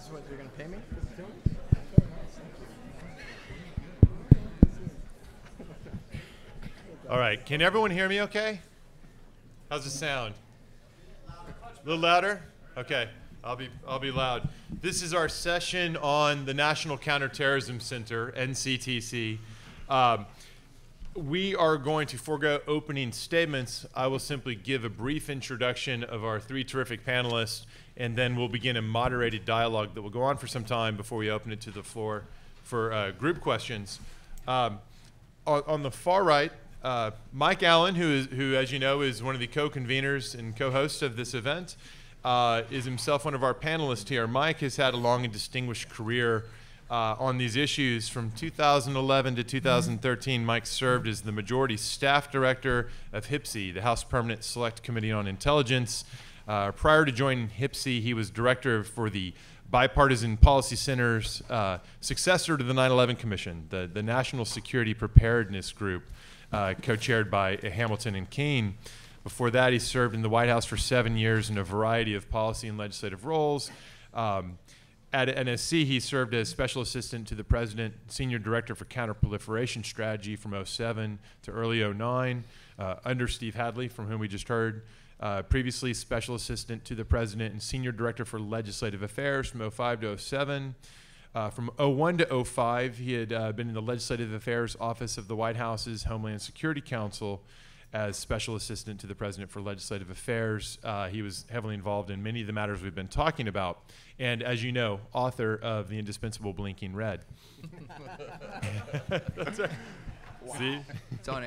is what you're going to pay me? All right, can everyone hear me okay? How's the sound? A little louder? Okay, I'll be loud. This is our session on the National Counterterrorism Center, NCTC. We are going to forego opening statements. I will simply give a brief introduction of our three terrific panelists, and then we'll begin a moderated dialogue that will go on for some time before we open it to the floor for group questions. On the far right, Mike Allen, who, as you know, is one of the co-conveners and co-hosts of this event, is himself one of our panelists here. Mike has had a long and distinguished career on these issues. From 2011 to 2013, Mike served as the Majority Staff Director of HPSI, the House Permanent Select Committee on Intelligence. Prior to joining HPSI, he was Director for the Bipartisan Policy Center's successor to the 9/11 Commission, the National Security Preparedness Group, co-chaired by Hamilton and Keene. Before that, he served in the White House for 7 years in a variety of policy and legislative roles. At NSC, he served as Special Assistant to the President, Senior Director for Counterproliferation Strategy from 2007 to early 2009, under Steve Hadley, from whom we just heard. Previously, Special Assistant to the President and Senior Director for Legislative Affairs from 2005 to 2007. From 2001 to 2005, he had been in the Legislative Affairs Office of the White House's Homeland Security Council as Special Assistant to the President for Legislative Affairs. He was heavily involved in many of the matters we've been talking about. And as you know, author of the indispensable Blinking Red. That's right. Wow. See?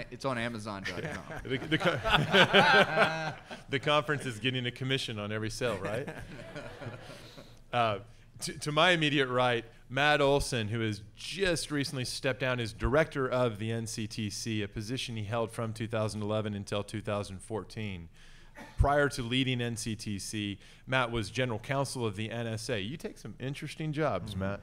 It's on Amazon.com. The conference is getting a commission on every sale, right? To my immediate right, Matt Olsen, who has just recently stepped down as director of the NCTC, a position he held from 2011 until 2014. Prior to leading NCTC, Matt was general counsel of the NSA. You take some interesting jobs, Matt.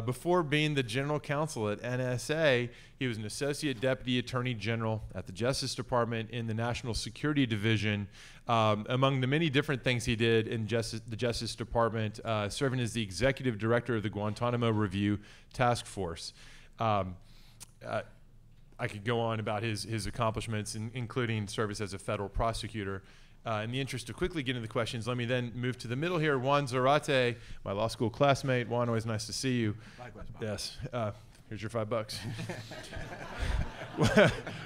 Before being the general counsel at NSA, he was an associate deputy attorney general at the Justice Department in the National Security Division. Among the many different things he did in the Justice Department, serving as the executive director of the Guantanamo Review Task Force. I could go on about his accomplishments, including service as a federal prosecutor. In the interest of quickly getting to the questions, let me then move to the middle here. Juan Zarate, my law school classmate. Juan, always nice to see you. Likewise, Bob. Yes. Here's your $5.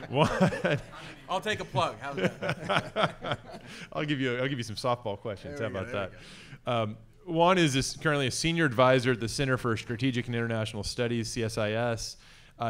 Juan, I'll take a plug. How's that? I'll give you some softball questions. How about that? Juan is currently a senior advisor at the Center for Strategic and International Studies, CSIS.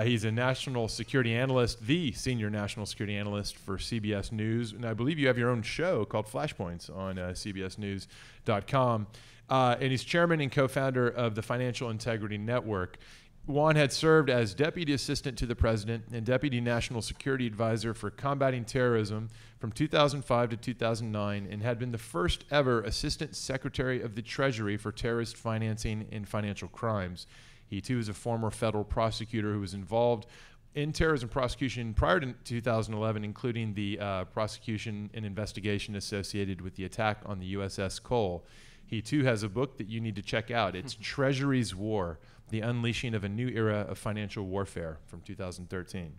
He's a national security analyst, the senior national security analyst for CBS News. And I believe you have your own show called Flashpoints on cbsnews.com. And he's chairman and co-founder of the Financial Integrity Network. Juan had served as Deputy Assistant to the President and Deputy National Security Advisor for Combating Terrorism from 2005 to 2009 and had been the first ever Assistant Secretary of the Treasury for Terrorist Financing and Financial Crimes. He, too, is a former federal prosecutor who was involved in terrorism prosecution prior to 2011, including the prosecution and investigation associated with the attack on the USS Cole. He, too, has a book that you need to check out. It's Treasury's War, The Unleashing of a New Era of Financial Warfare from 2013.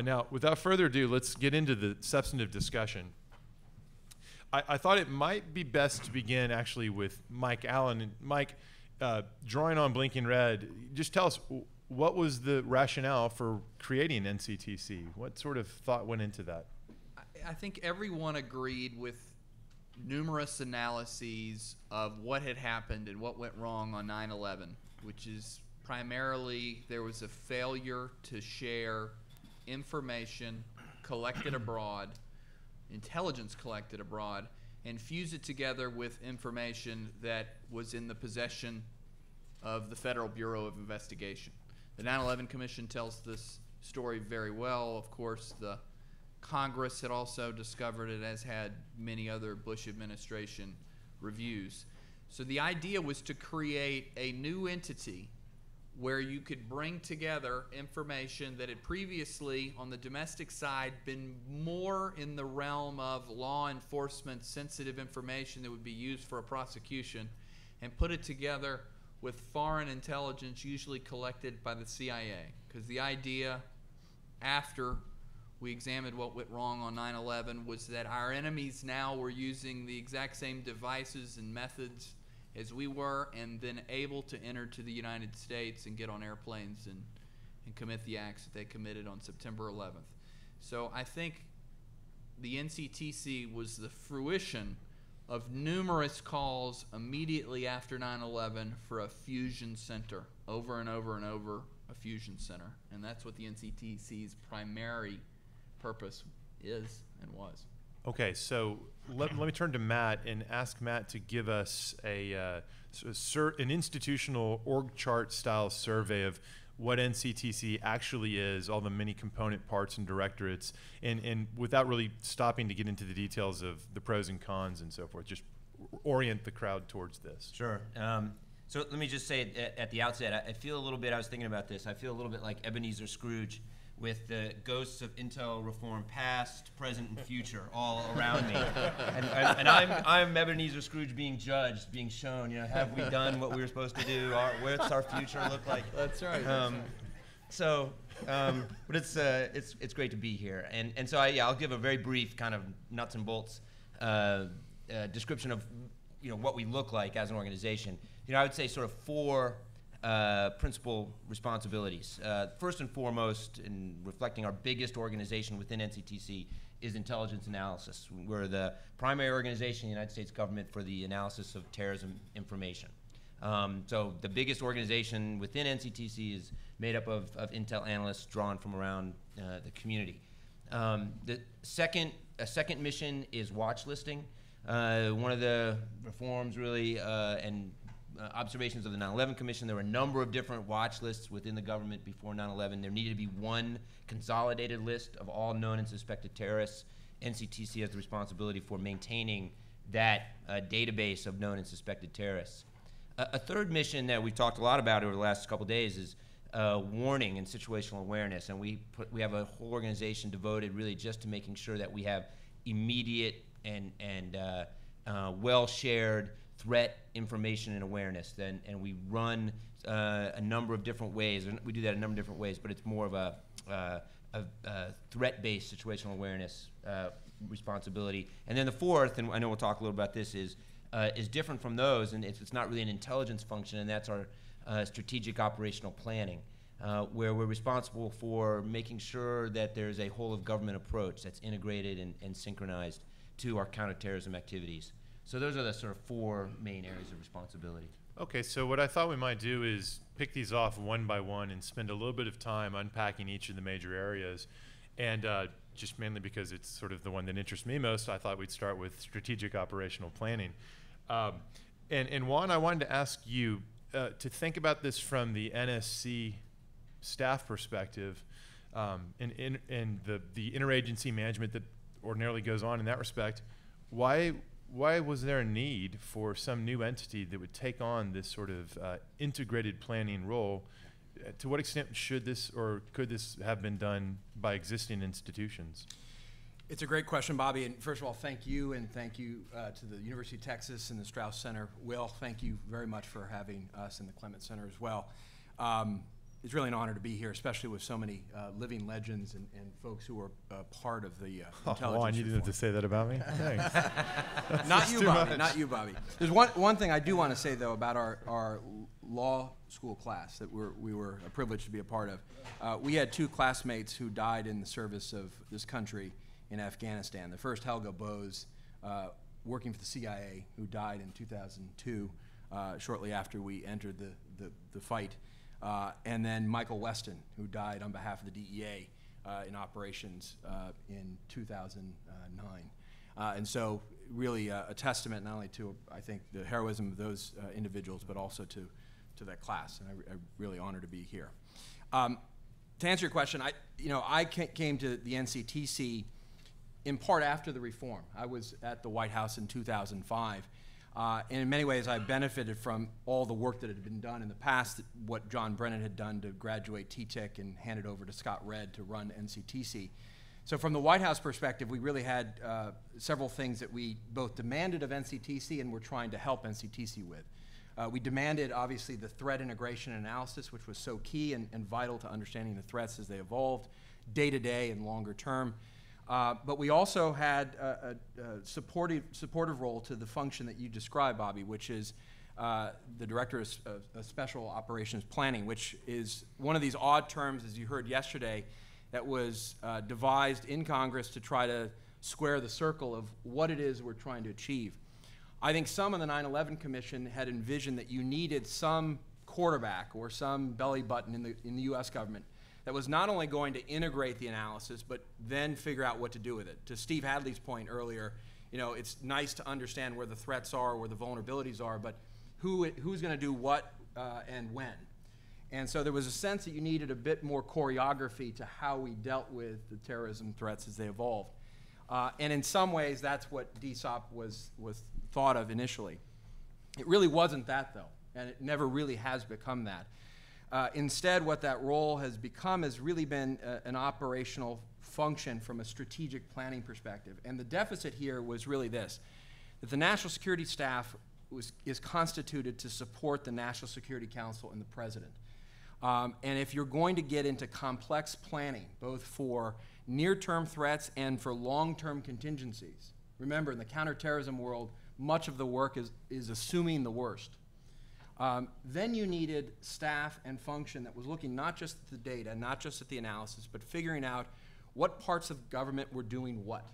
Now, without further ado, let's get into the substantive discussion. I thought it might be best to begin actually with Mike Allen. And Mike, drawing on Blinking Red, just tell us, what was the rationale for creating NCTC? What sort of thought went into that? I think everyone agreed with numerous analyses of what had happened and what went wrong on 9/11, which is primarily there was a failure to share information collected abroad, intelligence collected abroad, and fuse it together with information that was in the possession of the Federal Bureau of Investigation. The 9/11 Commission tells this story very well. Of course, the Congress had also discovered it, as had many other Bush administration reviews. So the idea was to create a new entity where you could bring together information that had previously, on the domestic side, been more in the realm of law enforcement sensitive information that would be used for a prosecution, and put it together with foreign intelligence usually collected by the CIA. Because the idea, after we examined what went wrong on 9/11, was that our enemies now were using the exact same devices and methods as we were, and then able to enter to the United States and get on airplanes and commit the acts that they committed on September 11th. So I think the NCTC was the fruition of numerous calls immediately after 9/11 for a fusion center, over and over and over, a fusion center. And that's what the NCTC's primary purpose is and was. Okay, so let me turn to Matt and ask Matt to give us an institutional org chart style survey of what NCTC actually is, all the many component parts and directorates, and without really stopping to get into the details of the pros and cons and so forth, just orient the crowd towards this. Sure. So let me just say at the outset, I feel a little bit, I was thinking about this, I feel a little bit like Ebenezer Scrooge with the ghosts of Intel reform past, present, and future all around me. And I'm Ebenezer Scrooge being judged, being shown, have we done what we were supposed to do? What's our future look like? That's right. But it's great to be here. And so I'll give a very brief kind of nuts and bolts description of what we look like as an organization. I would say sort of four principal responsibilities. First and foremost, in reflecting our biggest organization within NCTC, is intelligence analysis. We're the primary organization in the United States government for the analysis of terrorism information. So the biggest organization within NCTC is made up of intel analysts drawn from around the community. The second mission is watch listing. One of the reforms really and observations of the 9/11 Commission, there were a number of different watch lists within the government before 9/11. There needed to be one consolidated list of all known and suspected terrorists. NCTC has the responsibility for maintaining that database of known and suspected terrorists. A third mission that we've talked a lot about over the last couple of days is warning and situational awareness, and we have a whole organization devoted really just to making sure that we have immediate and well-shared threat information and awareness. And we run a number of different ways, and we do that a number of different ways, but it's more of a threat-based situational awareness responsibility. And then the fourth, and I know we'll talk a little about this, is different from those, and it's not really an intelligence function, and that's our strategic operational planning, where we're responsible for making sure that there's a whole-of-government approach that's integrated and synchronized to our counterterrorism activities. So those are the sort of four main areas of responsibility. Okay, so what I thought we might do is pick these off one by one and spend a little bit of time unpacking each of the major areas. And just mainly because it's sort of the one that interests me most, I thought we'd start with strategic operational planning. And Juan, I wanted to ask you to think about this from the NSC staff perspective, and the interagency management that ordinarily goes on in that respect. Why was there a need for some new entity that would take on this sort of integrated planning role? To what extent should this or could this have been done by existing institutions? It's a great question, Bobby. And first of all, thank you, and thank you to the University of Texas and the Strauss Center. Will, thank you very much for having us in the Clement Center as well. It's really an honor to be here, especially with so many living legends and folks who are part of the intelligence Juan, you didn't have to say that about me? Thanks. Not you, Bobby. Not you, Bobby. There's one thing I do want to say, though, about our law school class that we were privileged to be a part of. We had two classmates who died in the service of this country in Afghanistan. The first, Helga Bose, working for the CIA, who died in 2002, shortly after we entered the fight. And then Michael Weston, who died on behalf of the DEA in operations in 2009. And so really a testament not only to, I think, the heroism of those individuals, but also to that class. And I'm really honored to be here. To answer your question, I came to the NCTC in part after the reform. I was at the White House in 2005. And in many ways, I benefited from all the work that had been done in the past, what John Brennan had done to graduate TTIC and hand it over to Scott Redd to run NCTC. So from the White House perspective, we really had several things that we both demanded of NCTC and were trying to help NCTC with. We demanded, obviously, the threat integration analysis, which was so key and vital to understanding the threats as they evolved, day to day and longer term. But we also had a supportive role to the function that you described, Bobby, which is the Director of Special Operations Planning, which is one of these odd terms, as you heard yesterday, that was devised in Congress to try to square the circle of what it is we're trying to achieve. I think some of the 9/11 Commission had envisioned that you needed some quarterback or some belly button in the U.S. government that was not only going to integrate the analysis, but then figure out what to do with it. To Steve Hadley's point earlier, it's nice to understand where the threats are, where the vulnerabilities are, but who's going to do what and when. And so there was a sense that you needed a bit more choreography to how we dealt with the terrorism threats as they evolved. And in some ways, that's what DSOP was thought of initially. It really wasn't that, though, and it never really has become that. Instead, what that role has become has really been an operational function from a strategic planning perspective. And the deficit here was really this, that the National Security Staff is constituted to support the National Security Council and the President. And if you're going to get into complex planning, both for near-term threats and for long-term contingencies, remember, in the counterterrorism world, much of the work is assuming the worst. Then you needed staff and function that was looking not just at the data, not just at the analysis, but figuring out what parts of government were doing what.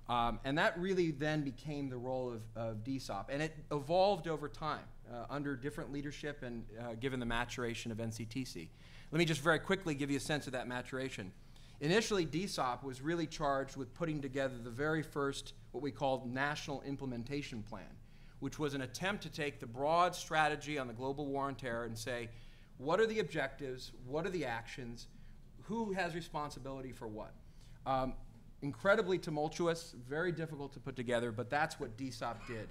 And that really then became the role of DSOP. And it evolved over time under different leadership and given the maturation of NCTC. Let me just very quickly give you a sense of that maturation. Initially, DSOP was really charged with putting together the very first, what we called National Implementation Plan, which was an attempt to take the broad strategy on the global war on terror and say, what are the objectives, what are the actions, who has responsibility for what? Incredibly tumultuous, very difficult to put together, but that's what DSOP did.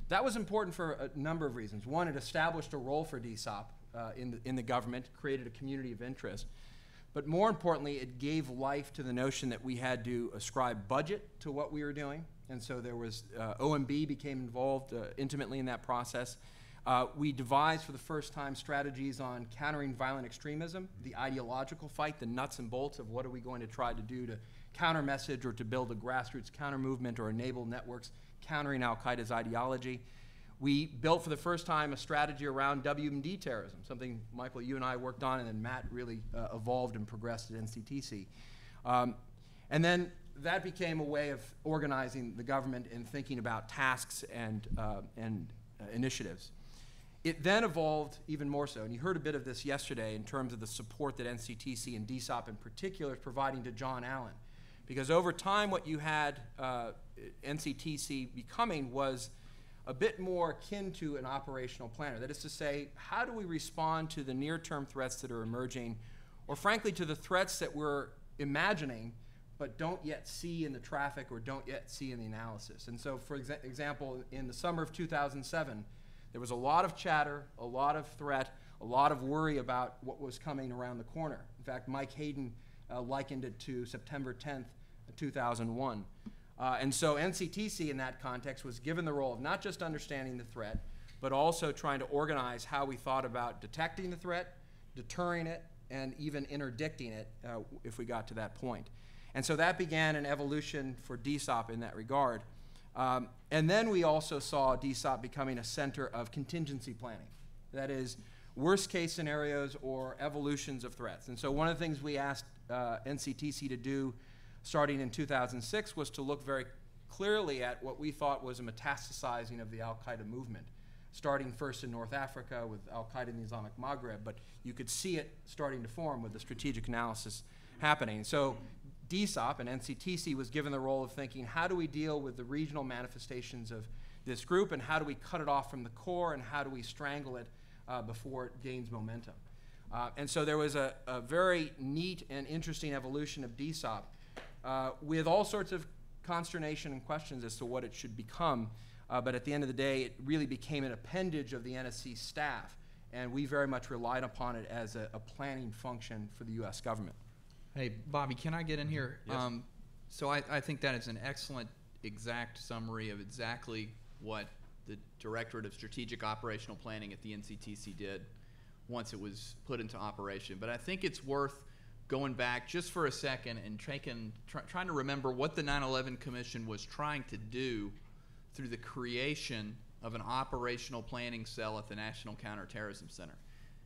That was important for a number of reasons. One, it established a role for DSOP in the government, created a community of interest. But more importantly, it gave life to the notion that we had to ascribe budget to what we were doing. And so there was, OMB became involved intimately in that process. We devised for the first time strategies on countering violent extremism, the ideological fight, the nuts and bolts of what are we going to try to do to counter message or to build a grassroots counter movement or enable networks countering al-Qaeda's ideology. We built for the first time a strategy around WMD terrorism, something, Michael, you and I worked on, and then Matt really evolved and progressed at NCTC. And then that became a way of organizing the government and thinking about tasks and initiatives. It then evolved even more so, and you heard a bit of this yesterday in terms of the support that NCTC and DSOP in particular is providing to John Allen. Because over time, what you had NCTC becoming was a bit more akin to an operational planner. That is to say, how do we respond to the near-term threats that are emerging, or frankly, to the threats that we're imagining but don't yet see in the traffic or don't yet see in the analysis. And so, for example, in the summer of 2007, there was a lot of chatter, a lot of threat, a lot of worry about what was coming around the corner. In fact, Mike Hayden likened it to September 10th, 2001. And so NCTC in that context was given the role of not just understanding the threat, but also trying to organize how we thought about detecting the threat, deterring it, and even interdicting it if we got to that point. And so that began an evolution for DSOP in that regard. And then we also saw DSOP becoming a center of contingency planning. That is, worst case scenarios or evolutions of threats. And so one of the things we asked NCTC to do starting in 2006 was to look very clearly at what we thought was a metastasizing of the al-Qaeda movement, starting first in North Africa with al-Qaeda in the Islamic Maghreb, but you could see it starting to form with the strategic analysis happening. So DSOP and NCTC was given the role of thinking, how do we deal with the regional manifestations of this group, and how do we cut it off from the core, and how do we strangle it before it gains momentum? And so there was a very neat and interesting evolution of DSOP with all sorts of consternation and questions as to what it should become. But at the end of the day, it really became an appendage of the NSC staff, and we very much relied upon it as a planning function for the U.S. government. Hey, Bobby, can I get in here? Yes. So I think that is an excellent, exact summary of exactly what the Directorate of Strategic Operational Planning at the NCTC did once it was put into operation. But I think it's worth going back just for a second and trying to remember what the 9/11 Commission was trying to do through the creation of an operational planning cell at the National Counterterrorism Center.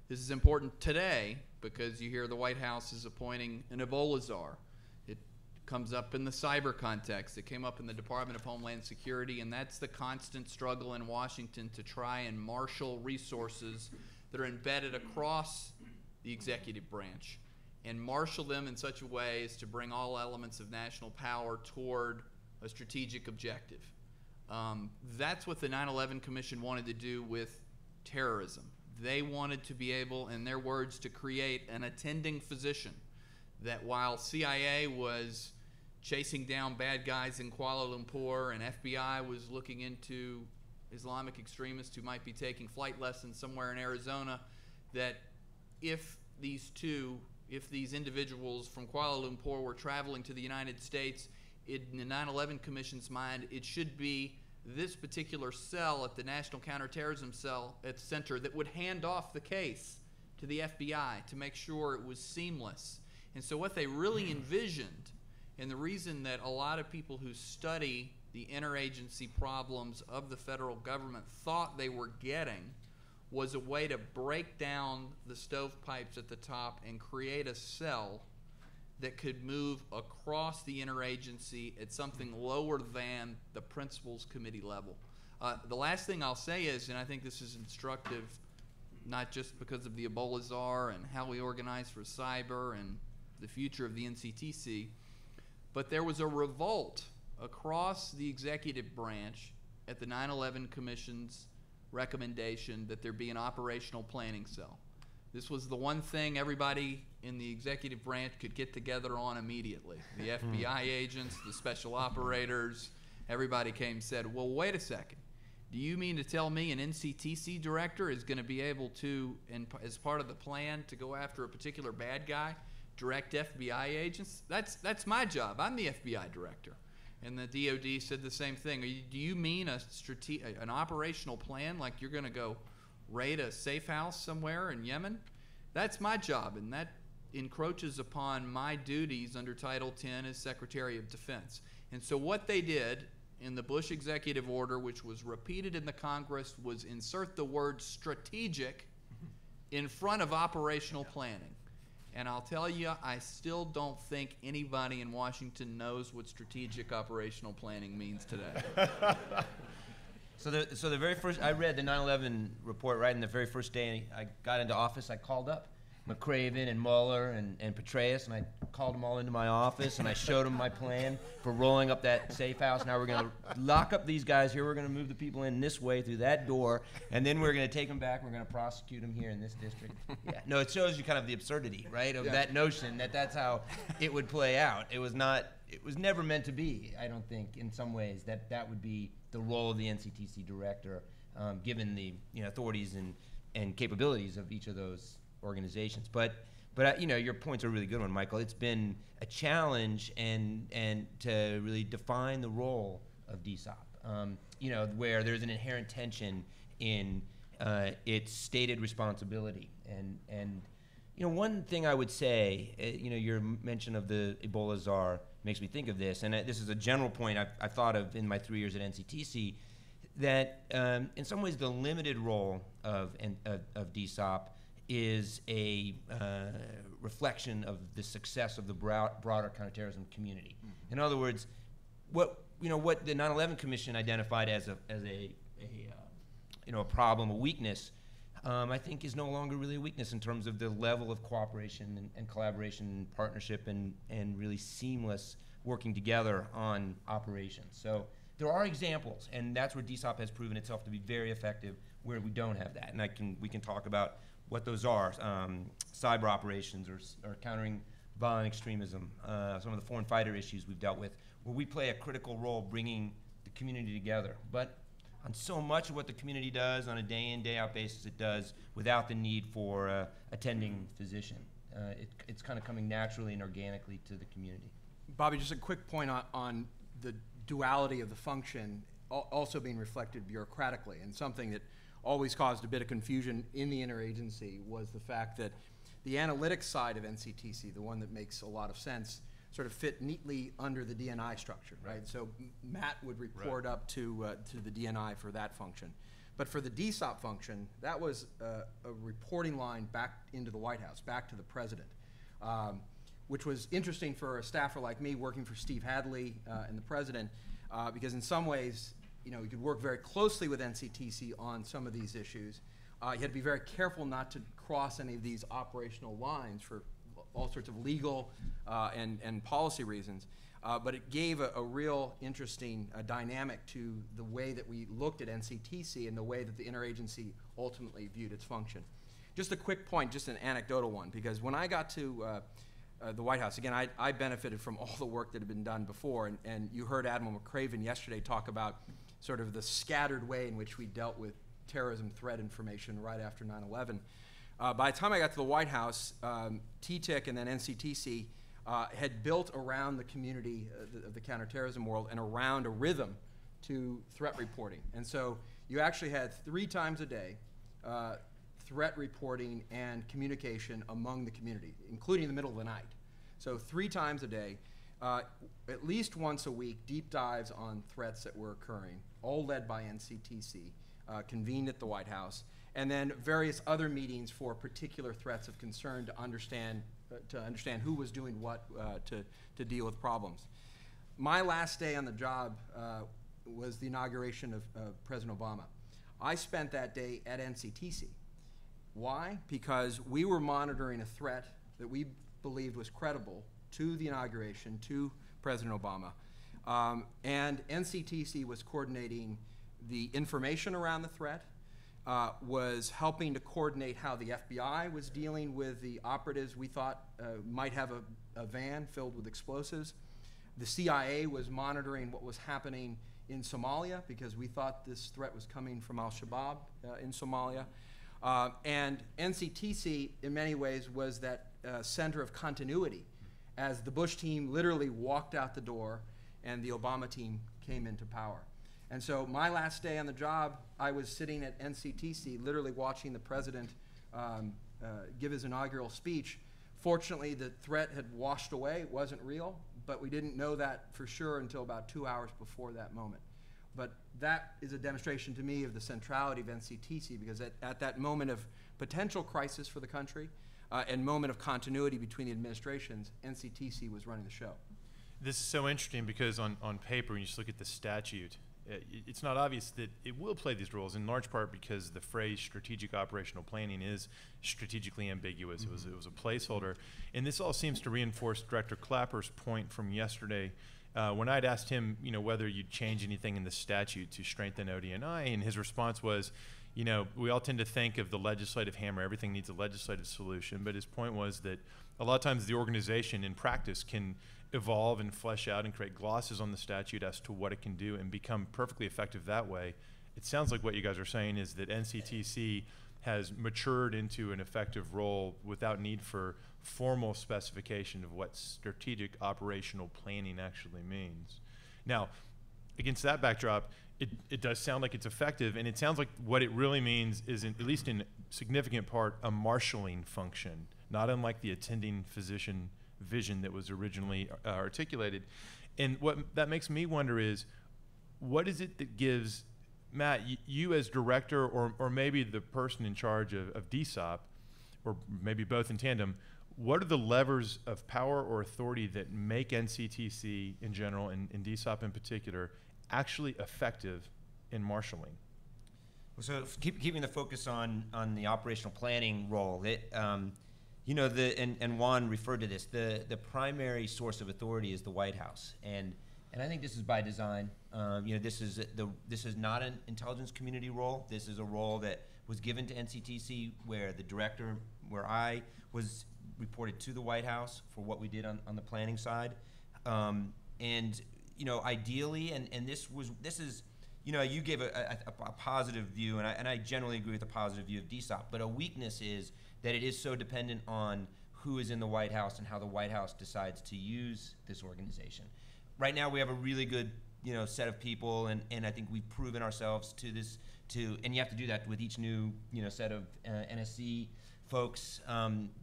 This is important today because you hear the White House is appointing an Ebola czar. It comes up in the cyber context. It came up in the Department of Homeland Security, and that's the constant struggle in Washington to try and marshal resources that are embedded across the executive branch and marshal them in such a way as to bring all elements of national power toward a strategic objective. That's what the 9/11 Commission wanted to do with terrorism. They wanted to be able, in their words, to create an attending physician that while CIA was chasing down bad guys in Kuala Lumpur and FBI was looking into Islamic extremists who might be taking flight lessons somewhere in Arizona, that if these individuals from Kuala Lumpur were traveling to the United States, in the 9/11 Commission's mind, it should be this particular cell at the National Counterterrorism Center that would hand off the case to the FBI to make sure it was seamless. And so what they really envisioned, and the reason that a lot of people who study the interagency problems of the federal government thought they were getting, was a way to break down the stovepipes at the top and create a cell that could move across the interagency at something lower than the principals committee level. The last thing I'll say is, and I think this is instructive, not just because of the Ebola czar and how we organize for cyber and the future of the NCTC, but there was a revolt across the executive branch at the 9/11 Commission's recommendation that there be an operational planning cell. This was the one thing everybody in the executive branch could get together on immediately. The FBI agents, the special operators, everybody came and said, well, wait a second. Do you mean to tell me an NCTC director is going to be able to, as part of the plan, to go after a particular bad guy, direct FBI agents? That's my job. I'm the FBI director. And the DOD said the same thing. Do you mean an operational plan, like you're going to go raid a safe house somewhere in Yemen? That's my job, and that encroaches upon my duties under Title 10 as Secretary of Defense. And so what they did in the Bush executive order, which was repeated in the Congress, was insert the word strategic in front of operational planning. And I'll tell you, I still don't think anybody in Washington knows what strategic operational planning means today. So the very first, I read the 9/11 report right in the very first day I got into office. I called up McCraven and Mueller and Petraeus, and I called them all into my office, and I showed them my plan for rolling up that safe house. Now we're going to lock up these guys here. We're going to move the people in this way through that door, and then we're going to take them back. We're going to prosecute them here in this district. Yeah, no, it shows you kind of the absurdity, right, of that notion that that's how it would play out. It was never meant to be, I don't think, in some ways, that would be the role of the NCTC director, given the authorities and capabilities of each of those organizations. But your point's a really good one, Michael. It's been a challenge and to really define the role of DSOP, where there's an inherent tension in its stated responsibility. And one thing I would say, your mention of the Ebola czar makes me think of this, and this is a general point I've thought of in my 3 years at NCTC, that in some ways the limited role of DSOP is a reflection of the success of the broader counterterrorism community. In other words, what the 9/11 Commission identified as a problem, a weakness, I think is no longer really a weakness in terms of the level of cooperation and collaboration and partnership and really seamless working together on operations. So there are examples, and that's where DSOP has proven itself to be very effective where we don't have that. And we can talk about what those are, cyber operations or countering violent extremism, some of the foreign fighter issues we've dealt with, where we play a critical role bringing the community together. But on so much of what the community does on a day-in, day-out basis, it does without the need for attending physician. It's kind of coming naturally and organically to the community. Bobby, just a quick point on the duality of the function. also being reflected bureaucratically. And something that always caused a bit of confusion in the interagency was the fact that the analytics side of NCTC, the one that makes a lot of sense, sort of fit neatly under the DNI structure, right? So Matt would report up to the DNI for that function. But for the DSOP function, that was a reporting line back into the White House, back to the president, which was interesting for a staffer like me working for Steve Hadley and the president, because in some ways, you could work very closely with NCTC on some of these issues. You had to be very careful not to cross any of these operational lines for all sorts of legal and policy reasons. But it gave a real interesting dynamic to the way that we looked at NCTC and the way that the interagency ultimately viewed its function. Just a quick point, just an anecdotal one, because when I got to the White House, again, I benefited from all the work that had been done before, and you heard Admiral McCraven yesterday talk about sort of the scattered way in which we dealt with terrorism threat information right after 9/11. By the time I got to the White House, TTIC and then NCTC had built around the community of the counterterrorism world and around a rhythm to threat reporting. And so you actually had 3 times a day threat reporting and communication among the community, including in the middle of the night. So 3 times a day, at least once a week, deep dives on threats that were occurring, all led by NCTC, convened at the White House, and then various other meetings for particular threats of concern to understand who was doing what to deal with problems. My last day on the job was the inauguration of President Obama. I spent that day at NCTC. Why? Because we were monitoring a threat that we believed was credible to the inauguration, to President Obama. And NCTC was coordinating the information around the threat, was helping to coordinate how the FBI was dealing with the operatives we thought might have a van filled with explosives. The CIA was monitoring what was happening in Somalia because we thought this threat was coming from al-Shabaab in Somalia. And NCTC, in many ways, was that center of continuity as the Bush team literally walked out the door and the Obama team came into power. And so my last day on the job, I was sitting at NCTC, literally watching the president give his inaugural speech. Fortunately, the threat had washed away. It wasn't real, but we didn't know that for sure until about 2 hours before that moment. But that is a demonstration to me of the centrality of NCTC, because at that moment of potential crisis for the country and moment of continuity between the administrations, NCTC was running the show. This is so interesting because on paper, when you just look at the statute, it's not obvious that it will play these roles, in large part because the phrase strategic operational planning is strategically ambiguous. Mm-hmm. It was a placeholder. And this all seems to reinforce Director Clapper's point from yesterday when I'd asked him, whether you'd change anything in the statute to strengthen ODNI, and his response was, we all tend to think of the legislative hammer, everything needs a legislative solution, but his point was that a lot of times the organization in practice can evolve and flesh out and create glosses on the statute as to what it can do and become perfectly effective that way. It sounds like what you guys are saying is that NCTC has matured into an effective role without need for formal specification of what strategic operational planning actually means. Now, against that backdrop, it does sound like it's effective, and it sounds like what it really means is, at least in significant part, a marshaling function, not unlike the attending physician vision that was originally articulated. And what that makes me wonder is, what is it that gives, Matt, you as director, or maybe the person in charge of DSOP, or maybe both in tandem, what are the levers of power or authority that make NCTC in general, and DSOP in particular, actually effective in marshaling? So keeping the focus on the operational planning role, and Juan referred to this, the primary source of authority is the White House, and I think this is by design. This is not an intelligence community role. This is a role that was given to NCTC, where the director, where I was reported to the White House for what we did on the planning side, and ideally, and this is. You gave a positive view, and I generally agree with the positive view of DSOP, but a weakness is that it is so dependent on who is in the White House and how the White House decides to use this organization. Right now, we have a really good set of people, and I think we've proven ourselves to this. And you have to do that with each new set of NSC folks.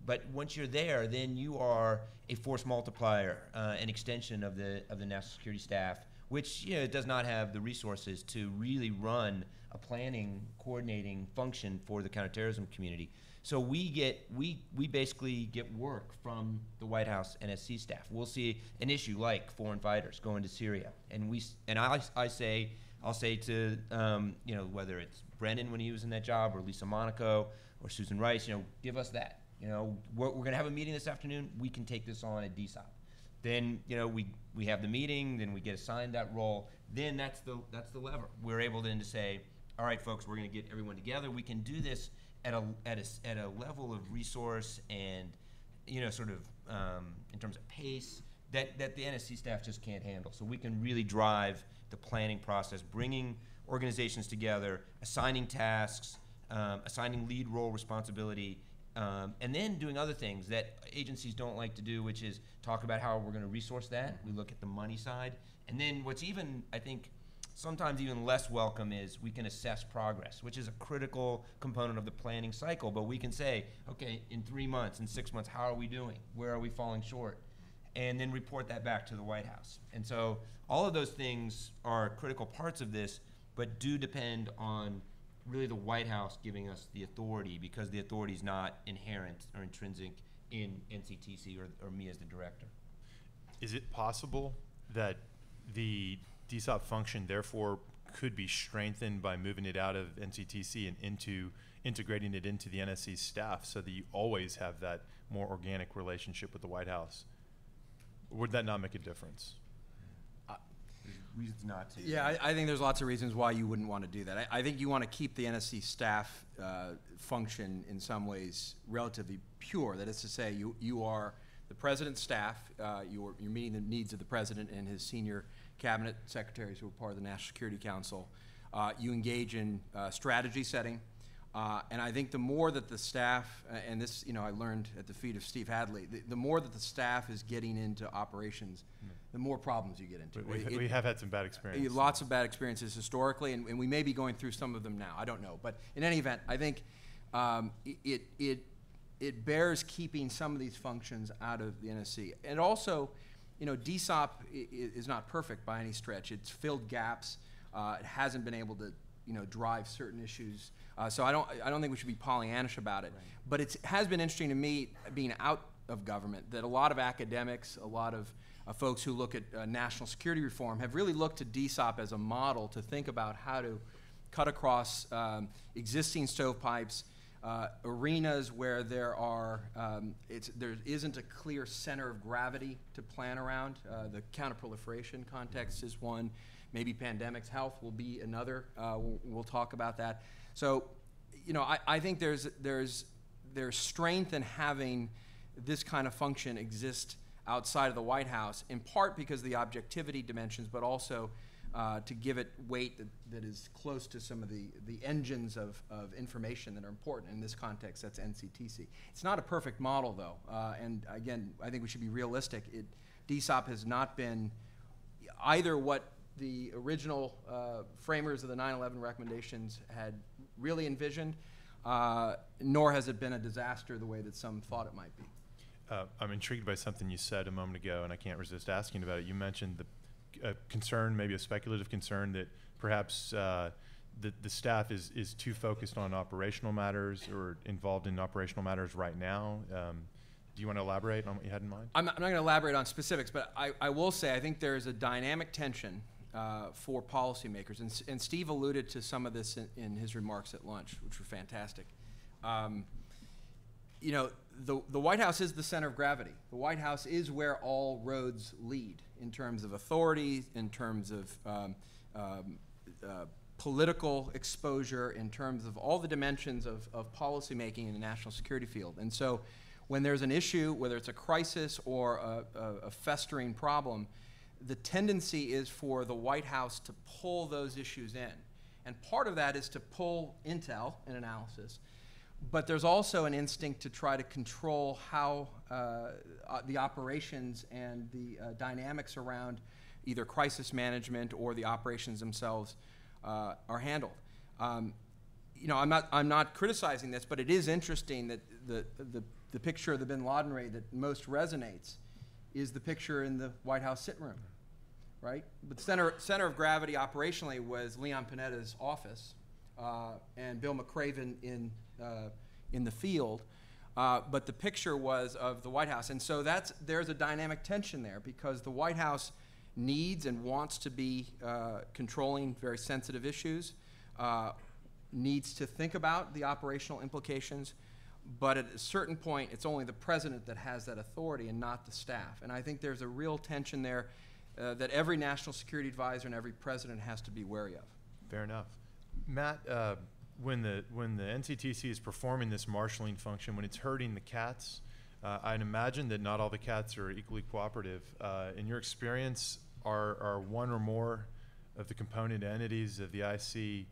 But once you're there, then you are a force multiplier, an extension of the national security staff, which does not have the resources to really run a planning, coordinating function for the counterterrorism community. So we basically get work from the White House NSC staff. We'll see an issue like foreign fighters going to Syria, and I'll say to whether it's Brennan when he was in that job, or Lisa Monaco, or Susan Rice, give us that. We're going to have a meeting this afternoon. We can take this on at DSOP. Then we have the meeting. Then we get assigned that role. Then that's the lever. We're able then to say, all right, folks, we're going to get everyone together. We can do this at a level of resource and sort of in terms of pace that the NSC staff just can't handle. So we can really drive the planning process, bringing organizations together, assigning tasks, assigning lead role responsibility, and then doing other things that agencies don't like to do, which is talk about how we're going to resource that. We look at the money side. And then what's even, I think, sometimes even less welcome is we can assess progress, which is a critical component of the planning cycle. But we can say, okay, in 3 months, in 6 months, how are we doing? Where are we falling short? And then report that back to the White House. And so all of those things are critical parts of this, but do depend on really the White House giving us the authority, because the authority is not inherent or intrinsic in NCTC or me as the director. Is it possible that the DSOP function therefore could be strengthened by moving it out of NCTC and into integrating it into the NSC staff, so that you always have that more organic relationship with the White House? Or would that not make a difference? Reasons not to. Yeah, I think there's lots of reasons why you wouldn't want to do that. I think you want to keep the NSC staff function in some ways relatively pure. That is to say, you are the president's staff. You're meeting the needs of the president and his senior cabinet secretaries who are part of the National Security Council. You engage in strategy setting. And I think the more that the staff, and this, I learned at the feet of Steve Hadley, the more that the staff is getting into operations, the more problems you get into. We have had some bad experiences. Lots of bad experiences historically, and we may be going through some of them now. I don't know. But in any event, I think it bears keeping some of these functions out of the NSC. And also, DSOP is not perfect by any stretch. It's filled gaps. It hasn't been able to drive certain issues. So I don't think we should be Pollyannish about it. Right. But it has been interesting to me, being out of government, that a lot of academics, a lot of folks who look at national security reform have really looked to DSOP as a model to think about how to cut across existing stovepipes, arenas where there isn't a clear center of gravity to plan around. The counterproliferation context is one. Maybe pandemics, health will be another. We'll talk about that. So, I think there's strength in having this kind of function exist outside of the White House, in part because of the objectivity dimensions, but also to give it weight that is close to some of the engines of information that are important. In this context, that's NCTC. It's not a perfect model, though. And again, I think we should be realistic. DSOP has not been either what the original framers of the 9/11 recommendations had really envisioned, nor has it been a disaster the way that some thought it might be. I'm intrigued by something you said a moment ago, and I can't resist asking about it. You mentioned the concern, maybe a speculative concern, that perhaps the staff is too focused on operational matters or involved in operational matters right now. Do you want to elaborate on what you had in mind? I'm not going to elaborate on specifics, but I will say I think there's a dynamic tension for policymakers, and Steve alluded to some of this in his remarks at lunch, which were fantastic. The White House is the center of gravity. The White House is where all roads lead in terms of authority, in terms of political exposure, in terms of all the dimensions of policymaking in the national security field. And so when there's an issue, whether it's a crisis or a festering problem, the tendency is for the White House to pull those issues in. And part of that is to pull intel and analysis. But there's also an instinct to try to control how the operations and the dynamics around either crisis management or the operations themselves are handled. You know, I'm not criticizing this, but it is interesting that the picture of the bin Laden raid that most resonates is the picture in the White House sitting room, right? But center of gravity operationally was Leon Panetta's office and Bill McCraven in the field. But the picture was of the White House. And so there's a dynamic tension there because the White House needs and wants to be controlling very sensitive issues, needs to think about the operational implications, but at a certain point, it's only the president that has that authority and not the staff. And I think there's a real tension there that every national security advisor and every president has to be wary of. Fair enough. Matt, when the NCTC is performing this marshaling function, when it's herding the cats, I'd imagine that not all the cats are equally cooperative. In your experience, are one or more of the component entities of the IC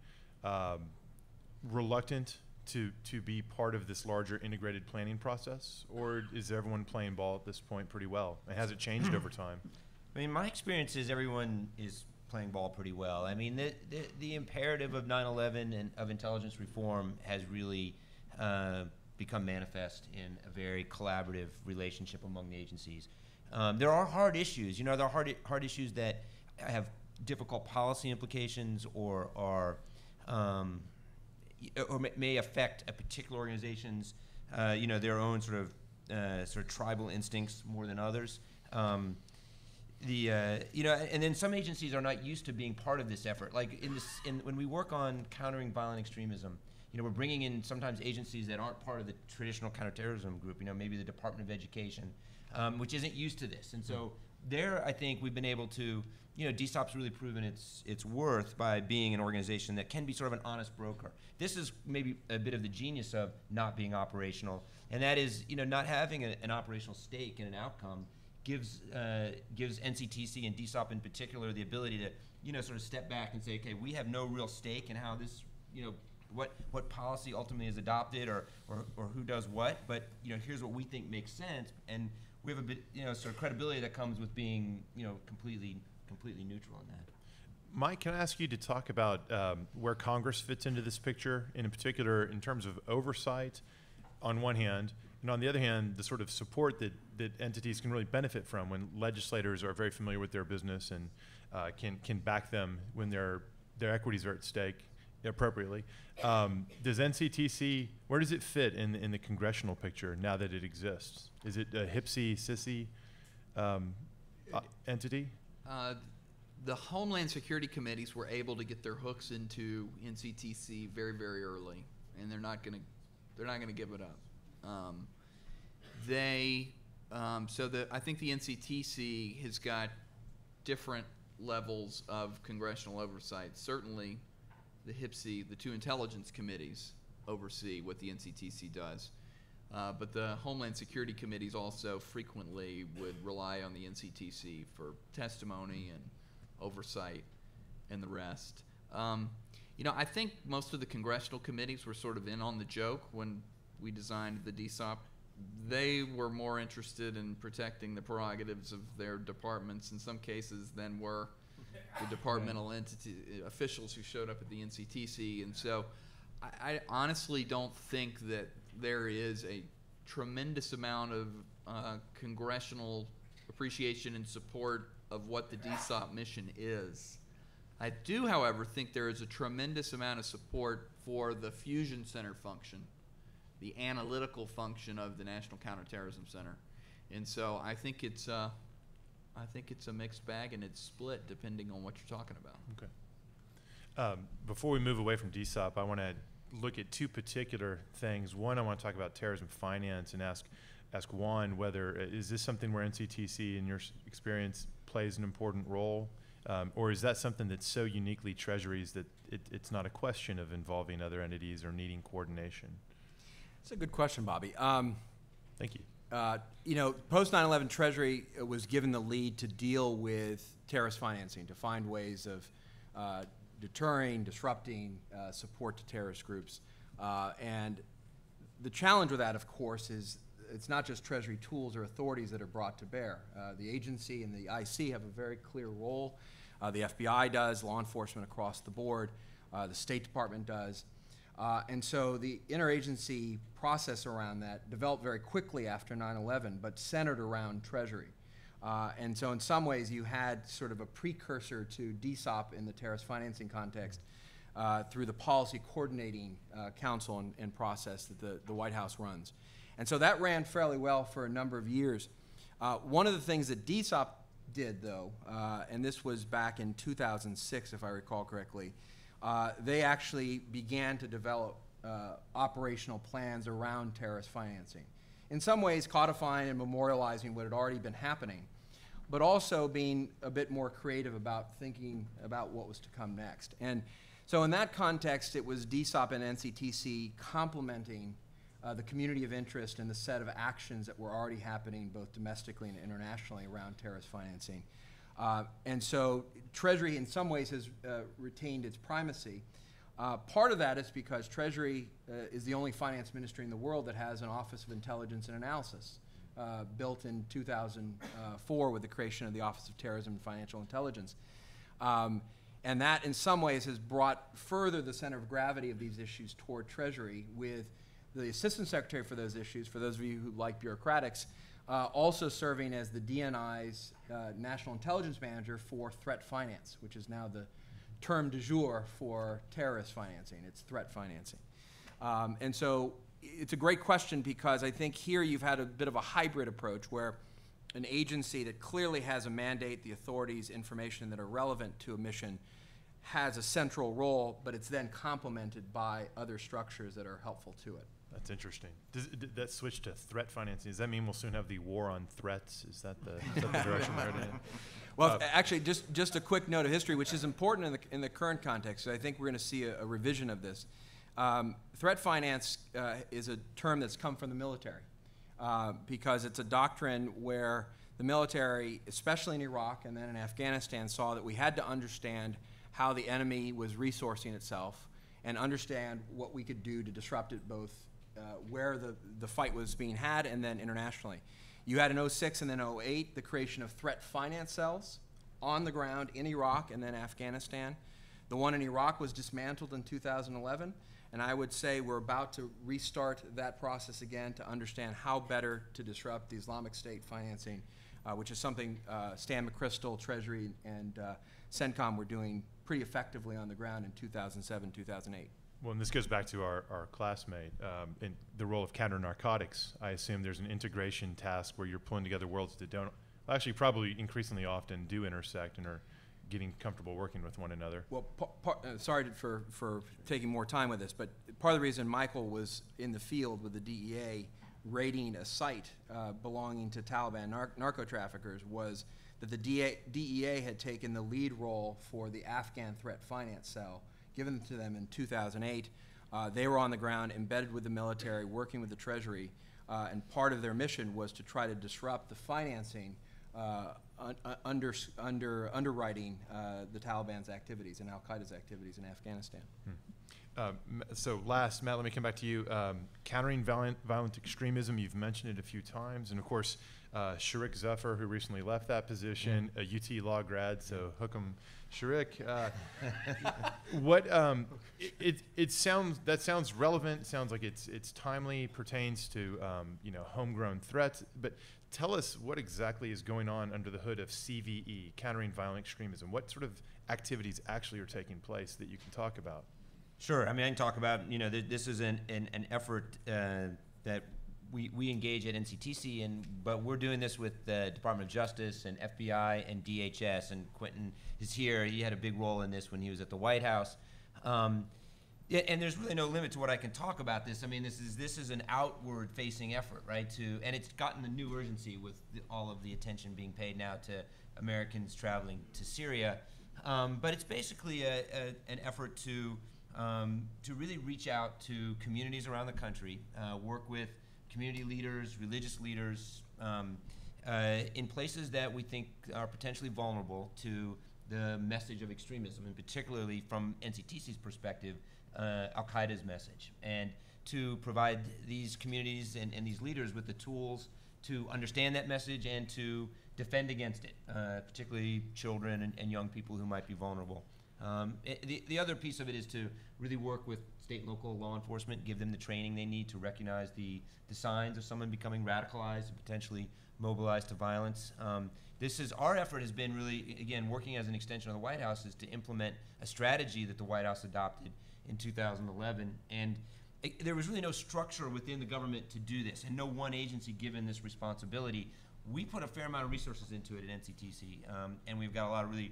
reluctant to be part of this larger integrated planning process, or is everyone playing ball at this point pretty well? And has it changed over time? I mean, my experience is everyone is playing ball pretty well. I mean, the imperative of 9/11 and of intelligence reform has really become manifest in a very collaborative relationship among the agencies. There are hard issues. You know, there are hard issues that have difficult policy implications or are or may affect a particular organization's, you know, their own sort of tribal instincts more than others. You know, and then some agencies are not used to being part of this effort. Like when we work on countering violent extremism, you know, we're bringing in sometimes agencies that aren't part of the traditional counterterrorism group. You know, maybe the Department of Education, which isn't used to this. And so there, I think we've been able to, you know, DSOP's really proven its worth by being an organization that can be sort of an honest broker. This is maybe a bit of the genius of not being operational, and that is, you know, not having an operational stake in an outcome gives NCTC and DSOP in particular the ability to, you know, sort of step back and say, okay, we have no real stake in how this, you know, what policy ultimately is adopted or who does what, but, you know, here's what we think makes sense, and we have a bit, you know, sort of credibility that comes with being, you know, completely neutral in that. Mike, can I ask you to talk about where Congress fits into this picture, and in particular in terms of oversight on one hand, and on the other hand, the sort of support that entities can really benefit from when legislators are very familiar with their business and can back them when their equities are at stake appropriately. Does NCTC, where does it fit in the congressional picture now that it exists? Is it a HPSI entity? The Homeland Security Committees were able to get their hooks into NCTC very, very early, and they're not going to give it up. I think the NCTC has got different levels of congressional oversight. Certainly, the HPSI, the two intelligence committees, oversee what the NCTC does. But the Homeland Security Committees also frequently would rely on the NCTC for testimony and oversight and the rest. You know, I think most of the congressional committees were sort of in on the joke when we designed the DSOP. They were more interested in protecting the prerogatives of their departments in some cases than were the departmental entity officials who showed up at the NCTC. And so I honestly don't think that there is a tremendous amount of congressional appreciation and support of what the DSOP mission is. I do, however, think there is a tremendous amount of support for the fusion center function, the analytical function of the National Counterterrorism Center. And so I think it's a mixed bag, and it's split depending on what you're talking about. Okay. Before we move away from DSOP, I want to look at two particular things. One, I want to talk about terrorism finance and ask Juan whether is this something where NCTC, in your experience, plays an important role, or is that something that's so uniquely Treasuries that it's not a question of involving other entities or needing coordination? It's a good question, Bobby. Thank you. You know, post 9/11, Treasury was given the lead to deal with terrorist financing, to find ways of deterring, disrupting support to terrorist groups. And the challenge with that, of course, is it's not just Treasury tools or authorities that are brought to bear. The agency and the IC have a very clear role. The FBI does, law enforcement across the board, the State Department does. And so the interagency process around that developed very quickly after 9/11, but centered around Treasury. And so in some ways you had sort of a precursor to DSOP in the terrorist financing context through the policy coordinating council and process that the White House runs. And so that ran fairly well for a number of years. One of the things that DSOP did, though, and this was back in 2006, if I recall correctly, they actually began to develop operational plans around terrorist financing. In some ways codifying and memorializing what had already been happening, but also being a bit more creative about thinking about what was to come next. And so in that context, it was DSOP and NCTC complementing the community of interest and the set of actions that were already happening both domestically and internationally around terrorist financing. And so Treasury in some ways has retained its primacy. Part of that is because Treasury is the only finance ministry in the world that has an Office of Intelligence and Analysis, built in 2004 with the creation of the Office of Terrorism and Financial Intelligence. And that in some ways has brought further the center of gravity of these issues toward Treasury, with the Assistant Secretary for those issues, for those of you who like bureaucratics, also serving as the DNI's National Intelligence Manager for threat finance, which is now the term du jour for terrorist financing. It's threat financing. And so it's a great question, because I think here you've had a bit of a hybrid approach where an agency that clearly has a mandate, the authorities, information that are relevant to a mission, has a central role, but it's then complemented by other structures that are helpful to it. That's interesting. Did that switch to threat financing? Does that mean we'll soon have the war on threats? Is that the direction we're heading in? Well, actually, just a quick note of history, which is important in the current context. I think we're going to see a revision of this. Threat finance is a term that's come from the military, because it's a doctrine where the military, especially in Iraq and then in Afghanistan, saw that we had to understand how the enemy was resourcing itself and understand what we could do to disrupt it, both where the fight was being had and then internationally. You had in 06 and then 08 the creation of threat finance cells on the ground in Iraq and then Afghanistan. The one in Iraq was dismantled in 2011, and I would say we're about to restart that process again to understand how better to disrupt the Islamic State financing, which is something Stan McChrystal, Treasury, and CENTCOM were doing pretty effectively on the ground in 2007, 2008. Well, and this goes back to our classmate in the role of counter-narcotics. I assume there's an integration task where you're pulling together worlds that don't, actually probably increasingly often do intersect and are getting comfortable working with one another. Well, sorry for taking more time with this, but part of the reason Michael was in the field with the DEA raiding a site belonging to Taliban narco traffickers was that the DEA had taken the lead role for the Afghan threat finance cell, given to them in 2008. They were on the ground, embedded with the military, working with the Treasury, and part of their mission was to try to disrupt the financing underwriting the Taliban's activities and Al-Qaeda's activities in Afghanistan. So last, Matt, let me come back to you. Countering violent extremism, you've mentioned it a few times, and of course, Sharik Zafar, who recently left that position, a UT Law grad, so hook 'em, Sharik. That sounds relevant. Sounds like it's timely, pertains to homegrown threats. But tell us what exactly is going on under the hood of CVE, Countering Violent Extremism. What sort of activities actually are taking place that you can talk about? Sure. I mean, I can talk about, this is an effort that we engage at NCTC, but we're doing this with the Department of Justice and FBI and DHS, and Quentin is here. He had a big role in this when he was at the White House. And there's really no limit to what I can talk about this. I mean, this is an outward-facing effort, right? And it's gotten a new urgency with all of the attention being paid now to Americans traveling to Syria. But it's basically an effort to really reach out to communities around the country, work with community leaders, religious leaders, in places that we think are potentially vulnerable to the message of extremism, and particularly from NCTC's perspective, Al-Qaeda's message. And to provide these communities and these leaders with the tools to understand that message and to defend against it, particularly children and young people who might be vulnerable. The other piece of it is to really work with state and local law enforcement, give them the training they need to recognize the signs of someone becoming radicalized and potentially mobilized to violence. Our effort has been really, again, working as an extension of the White House, is to implement a strategy that the White House adopted in 2011. And there was really no structure within the government to do this, and no one agency given this responsibility. We put a fair amount of resources into it at NCTC, and we've got a lot of really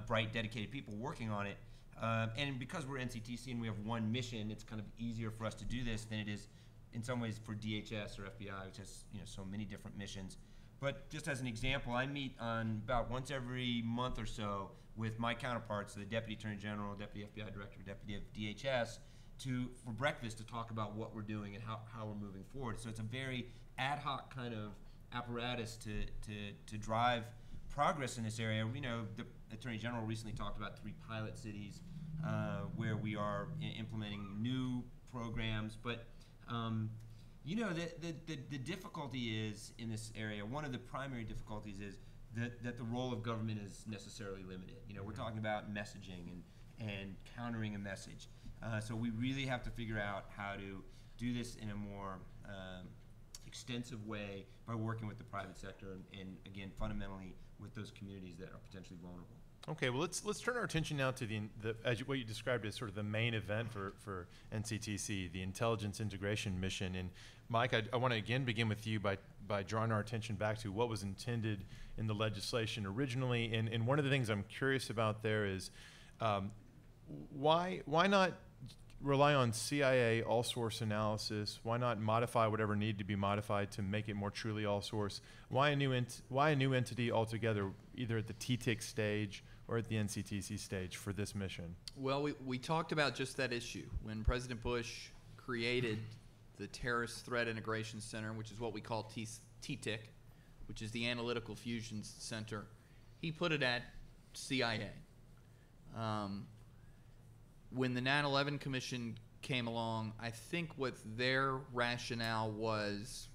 bright, dedicated people working on it. And because we're NCTC and we have one mission, it's kind of easier for us to do this than it is in some ways for DHS or FBI, which has so many different missions. But just as an example, I meet on about once every month or so with my counterparts, the Deputy Attorney General, Deputy FBI Director, Deputy of DHS, for breakfast to talk about what we're doing and how we're moving forward. So it's a very ad hoc kind of apparatus to drive progress in this area. The Attorney General recently talked about 3 pilot cities where we are implementing new programs, but the difficulty is in this area, one of the primary difficulties is that the role of government is necessarily limited. We're talking about messaging and countering a message. So we really have to figure out how to do this in a more extensive way by working with the private sector and again, fundamentally with those communities that are potentially vulnerable. Okay, well, let's turn our attention now to what you described as sort of the main event for NCTC, the Intelligence Integration Mission. And Mike, I want to again begin with you by drawing our attention back to what was intended in the legislation originally. And one of the things I'm curious about there is why not rely on CIA all-source analysis? Why not modify whatever needed to be modified to make it more truly all-source? Why a new entity altogether, either at the TTIC stage or at the NCTC stage for this mission? Well, we talked about just that issue when President Bush created the Terrorist Threat Integration Center, which is what we call TTIC, which is the Analytical Fusion Center. He put it at CIA. When the 9/11 Commission came along, I think what their rationale was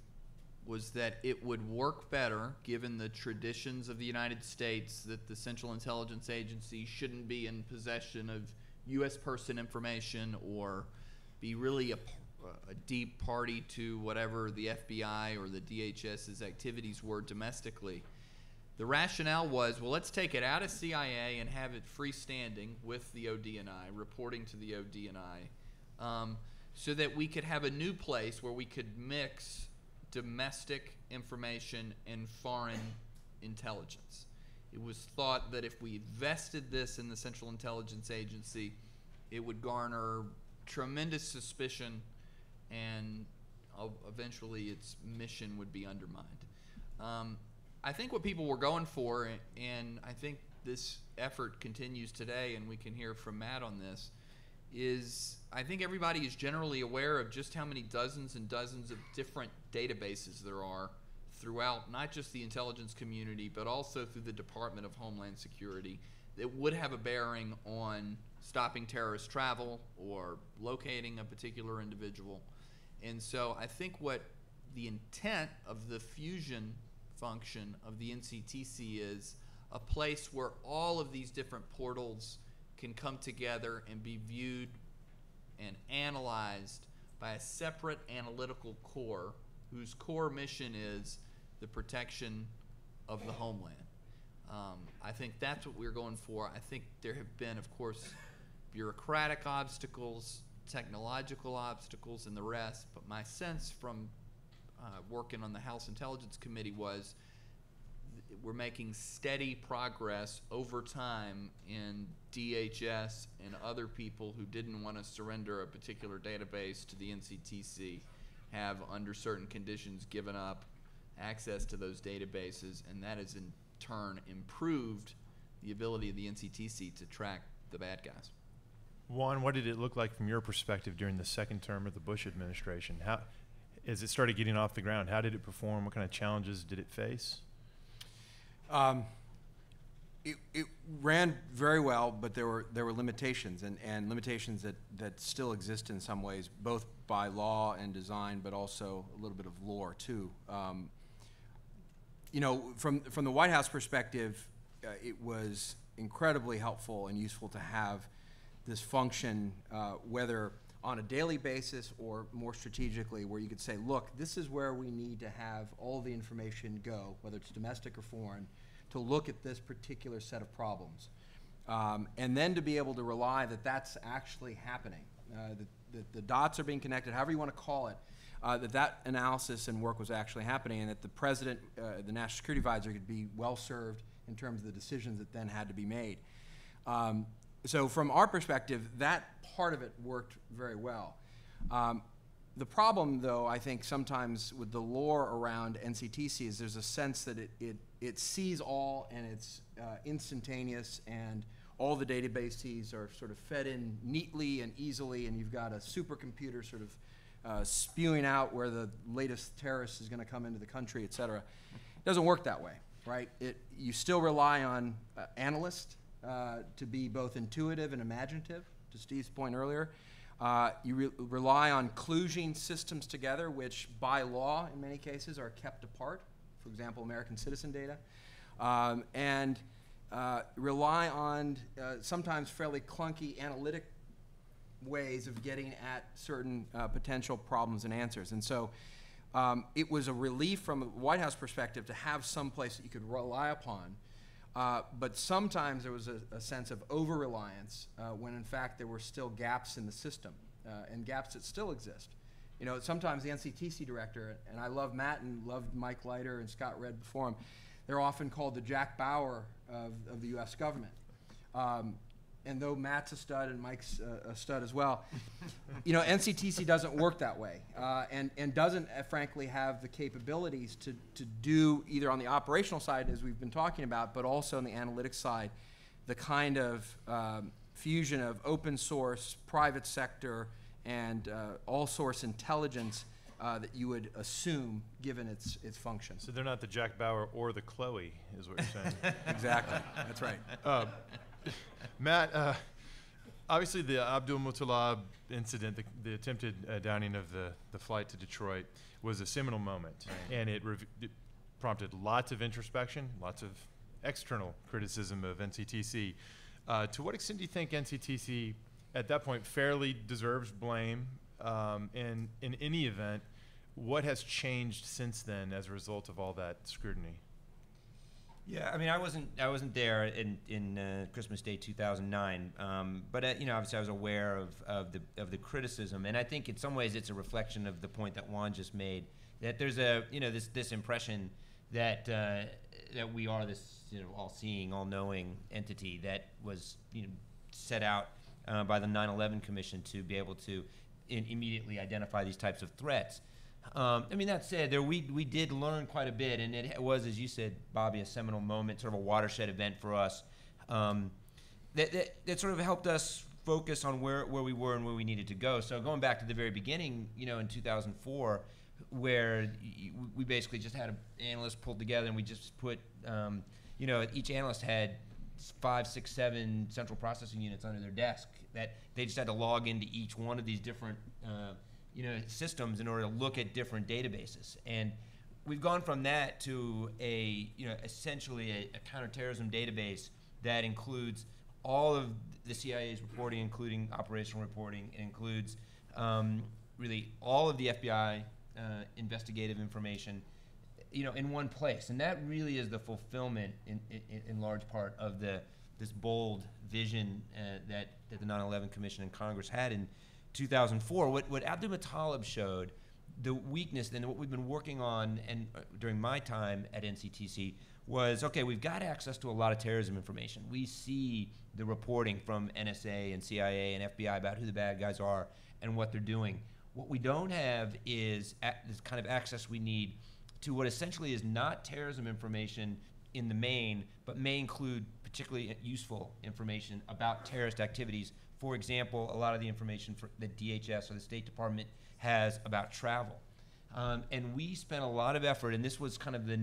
that it would work better, given the traditions of the United States, that the Central Intelligence Agency shouldn't be in possession of U.S. person information or be really a deep party to whatever the FBI or the DHS's activities were domestically. The rationale was, well, let's take it out of CIA and have it freestanding with the ODNI, reporting to the ODNI, so that we could have a new place where we could mix domestic information and foreign intelligence. It was thought that if we vested this in the Central Intelligence Agency, it would garner tremendous suspicion and eventually its mission would be undermined. I think what people were going for, and I think this effort continues today, and we can hear from Matt on this, is I think everybody is generally aware of just how many dozens and dozens of different databases there are throughout not just the intelligence community, but also through the Department of Homeland Security that would have a bearing on stopping terrorist travel or locating a particular individual. And so I think what the intent of the fusion function of the NCTC is a place where all of these different portals can come together and be viewed and analyzed by a separate analytical core whose core mission is the protection of the homeland. I think that's what we're going for. I think there have been, of course, bureaucratic obstacles, technological obstacles, and the rest, but my sense from working on the House Intelligence Committee was we're making steady progress over time in DHS and other people who didn't want to surrender a particular database to the NCTC have, under certain conditions, given up access to those databases, and that has in turn improved the ability of the NCTC to track the bad guys. Juan, what did it look like from your perspective during the second term of the Bush administration? How, as it started getting off the ground, how did it perform? What kind of challenges did it face? It ran very well, but there were limitations, and limitations that still exist in some ways, both by law and design, but also a little bit of lore too. You know, from the White House perspective, it was incredibly helpful and useful to have this function, whether on a daily basis or more strategically, where you could say, look, this is where we need to have all the information go, whether it's domestic or foreign, to look at this particular set of problems. And then to be able to rely that that's actually happening, that the dots are being connected, however you want to call it, that analysis and work was actually happening, and that the president, the national security advisor, could be well served in terms of the decisions that then had to be made. So from our perspective, that part of it worked very well. The problem, though, I think sometimes with the lore around NCTC is there's a sense that it sees all, and it's instantaneous, and all the databases are sort of fed in neatly and easily, and you've got a supercomputer sort of spewing out where the latest terrorist is going to come into the country, et cetera. It doesn't work that way, right? You still rely on analysts to be both intuitive and imaginative, to Steve's point earlier. You rely on kludging systems together, which by law, in many cases, are kept apart. For example, American citizen data. And rely on sometimes fairly clunky analytic ways of getting at certain potential problems and answers. And so it was a relief from a White House perspective to have some place that you could rely upon. But sometimes there was a sense of over-reliance when in fact there were still gaps in the system, and gaps that still exist. You know, sometimes the NCTC director, and I love Matt and loved Mike Leiter and Scott Redd before him, they're often called the Jack Bauer of the US government. And though Matt's a stud and Mike's a stud as well, you know, NCTC doesn't work that way, and doesn't, frankly, have the capabilities to do either on the operational side, as we've been talking about, but also on the analytics side, the kind of fusion of open source, private sector, and all source intelligence that you would assume given its function. So they're not the Jack Bauer or the Chloe, is what you're saying. Exactly, that's right. Matt, obviously the Abdul Muttalib incident, the attempted downing of the flight to Detroit, was a seminal moment, and it prompted lots of introspection, lots of external criticism of NCTC. To what extent do you think NCTC, at that point, fairly deserves blame? And in any event, what has changed since then as a result of all that scrutiny? Yeah, I mean, I wasn't there in Christmas Day 2009, but you know, obviously I was aware of the criticism, and I think in some ways it's a reflection of the point that Juan just made, that there's this impression that that we are this all-seeing, all-knowing entity that was set out by the 9/11 Commission to be able to immediately identify these types of threats. I mean, that said, we did learn quite a bit, and it was, as you said, Bobby, a seminal moment, sort of a watershed event for us that sort of helped us focus on where we were and where we needed to go. So going back to the very beginning, in 2004, where we basically just had an analyst pulled together, and we just put, each analyst had 5, 6, 7 central processing units under their desk that they just had to log into each one of these different systems in order to look at different databases. And we've gone from that to essentially a counterterrorism database that includes all of the CIA's reporting, including operational reporting. It includes really all of the FBI investigative information, in one place. And that really is the fulfillment in large part of this bold vision that the 9/11 Commission and Congress had in 2004. What Abdul Muttalib showed, the weakness, and what we've been working on and during my time at NCTC, was, okay, we've got access to a lot of terrorism information. We see the reporting from NSA and CIA and FBI about who the bad guys are and what they're doing. What we don't have is this kind of access we need to what essentially is not terrorism information in the main, but may include particularly useful information about terrorist activities. For example, a lot of the information that DHS or the State Department has about travel. And we spent a lot of effort, and this was kind of the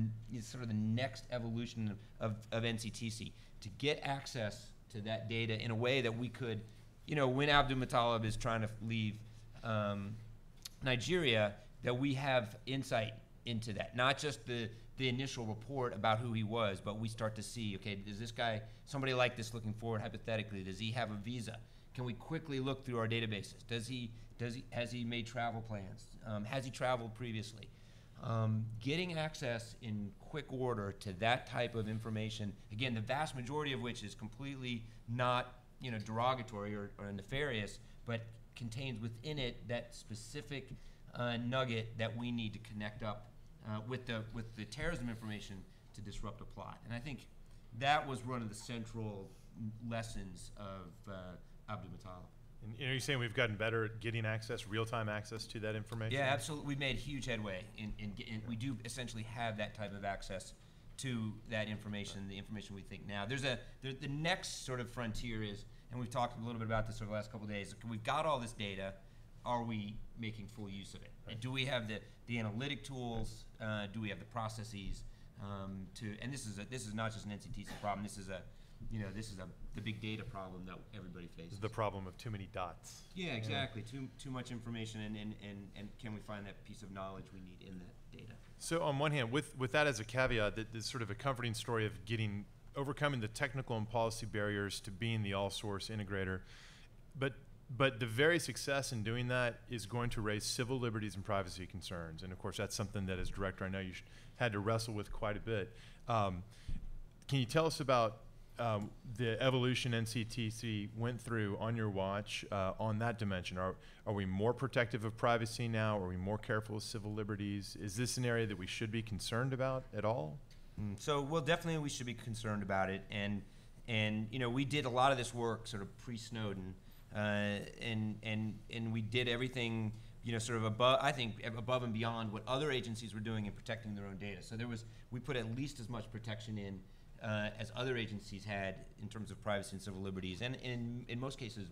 next evolution of NCTC, to get access to that data in a way that we could, when Abdul Muttalib is trying to leave Nigeria, that we have insight into that. Not just the initial report about who he was, but we start to see, okay, is this guy, somebody like this looking forward hypothetically, does he have a visa? Can we quickly look through our databases? Has he made travel plans? Has he traveled previously? Getting access in quick order to that type of information, again, the vast majority of which is completely not derogatory or nefarious, but contains within it that specific nugget that we need to connect up with the terrorism information to disrupt a plot. And I think that was one of the central lessons of Abdul Muttalib. And you're saying we've gotten better at getting access, real-time access to that information? Yeah, absolutely. We've made huge headway in we do essentially have that type of access to that information, the information we think now. The next sort of frontier is, and we've talked a little bit about this over the last couple of days, we've got all this data, are we making full use of it? Right. Do we have the analytic tools? Do we have the processes and this is not just an NCTC problem, this is the big data problem that everybody faces. The problem of too many dots. Yeah, exactly. Too much information, and can we find that piece of knowledge we need in that data? So on one hand, with that as a caveat, that there's sort of a comforting story of overcoming the technical and policy barriers to being the all-source integrator, but the very success in doing that is going to raise civil liberties and privacy concerns, and of course that's something that as director I know you had to wrestle with quite a bit. Can you tell us about the evolution NCTC went through on your watch on that dimension? Are we more protective of privacy now? Are we more careful of civil liberties? Is this an area that we should be concerned about at all? So, well, definitely we should be concerned about it. And we did a lot of this work sort of pre-Snowden, and we did everything sort of above and beyond what other agencies were doing in protecting their own data. So we put at least as much protection in as other agencies had in terms of privacy and civil liberties, and in most cases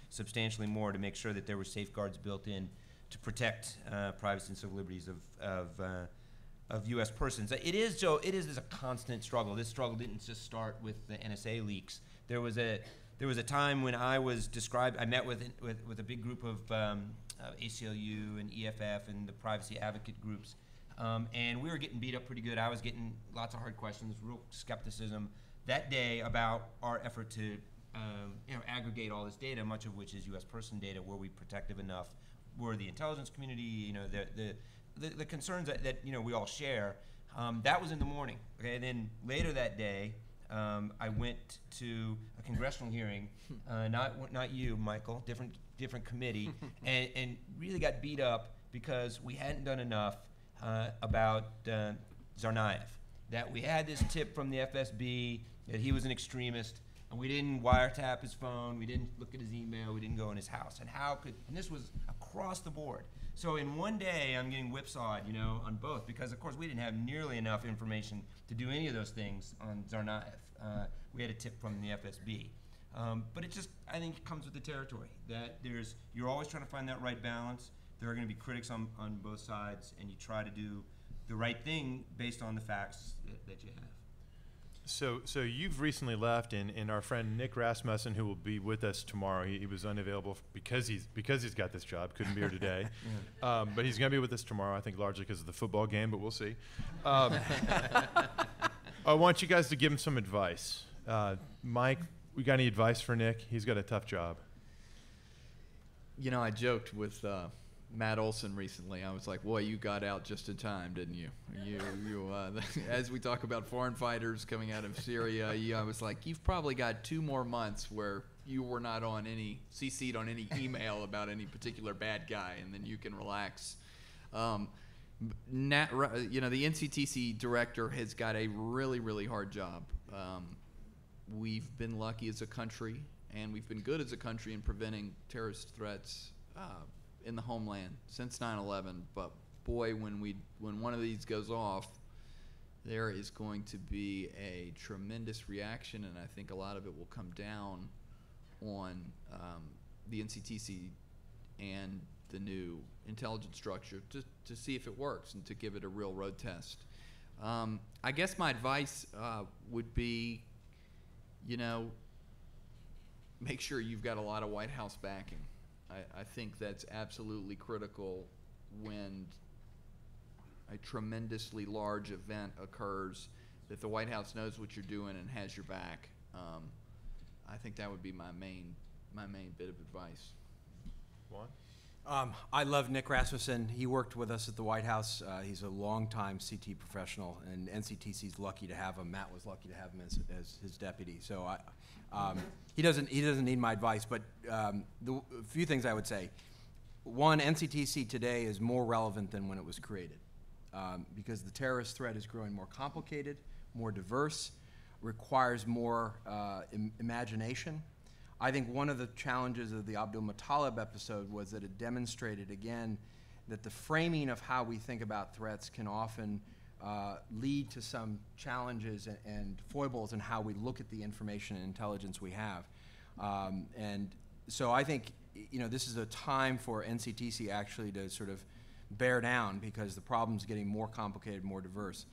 substantially more, to make sure that there were safeguards built in to protect privacy and civil liberties of U.S. persons. It is a constant struggle. This struggle didn't just start with the NSA leaks. There was a time when I met with a big group of ACLU and EFF and the privacy advocate groups. And we were getting beat up pretty good. I was getting lots of hard questions, real skepticism that day about our effort to aggregate all this data, much of which is U.S. person data. Were we protective enough? Were the intelligence community, the concerns that we all share? That was in the morning. Okay, and then later that day, I went to a congressional hearing, not you, Michael, different committee, and really got beat up because we hadn't done enough about Zarate, that we had this tip from the FSB that he was an extremist, and we didn't wiretap his phone, we didn't look at his email, we didn't go in his house, and this was across the board. So in one day, I'm getting whipsawed, on both, because of course we didn't have nearly enough information to do any of those things on Zarate. We had a tip from the FSB. But I think it comes with the territory, that you're always trying to find that right balance. There are going to be critics on both sides, and you try to do the right thing based on the facts that you have. So you've recently left, and our friend Nick Rasmussen, who will be with us tomorrow, he was unavailable because he's got this job, couldn't be here today, but he's going to be with us tomorrow, I think largely because of the football game, but we'll see. I want you guys to give him some advice. Mike, we got any advice for Nick? He's got a tough job. I joked with Matt Olsen recently. I was like, boy, you got out just in time, didn't you? As we talk about foreign fighters coming out of Syria, I was like, you've probably got 2 more months where you were not CC'd on any email about any particular bad guy, and then you can relax. The NCTC director has got a really, really hard job. We've been lucky as a country, and we've been good as a country in preventing terrorist threats in the homeland since 9/11. But boy, when one of these goes off, there is going to be a tremendous reaction, and I think a lot of it will come down on the NCTC and the new intelligence structure to see if it works and to give it a real road test. I guess my advice would be, you know, make sure you've got a lot of White House backing. I think that's absolutely critical when a tremendously large event occurs, that the White House knows what you're doing and has your back. I think that would be my main bit of advice. Juan? I love Nick Rasmussen. He worked with us at the White House. He's a longtime CT professional, and NCTC's lucky to have him. Matt was lucky to have him as his deputy. So he doesn't need my advice, but a few things I would say. One, NCTC today is more relevant than when it was created, because the terrorist threat is growing more complicated, more diverse, requires more imagination. I think one of the challenges of the Abdul Muttalib episode was that it demonstrated again that the framing of how we think about threats can often lead to some challenges and foibles in how we look at the information and intelligence we have. And so I think, you know, this is a time for NCTC actually to sort of bear down, because the problem's getting more complicated, more diverse.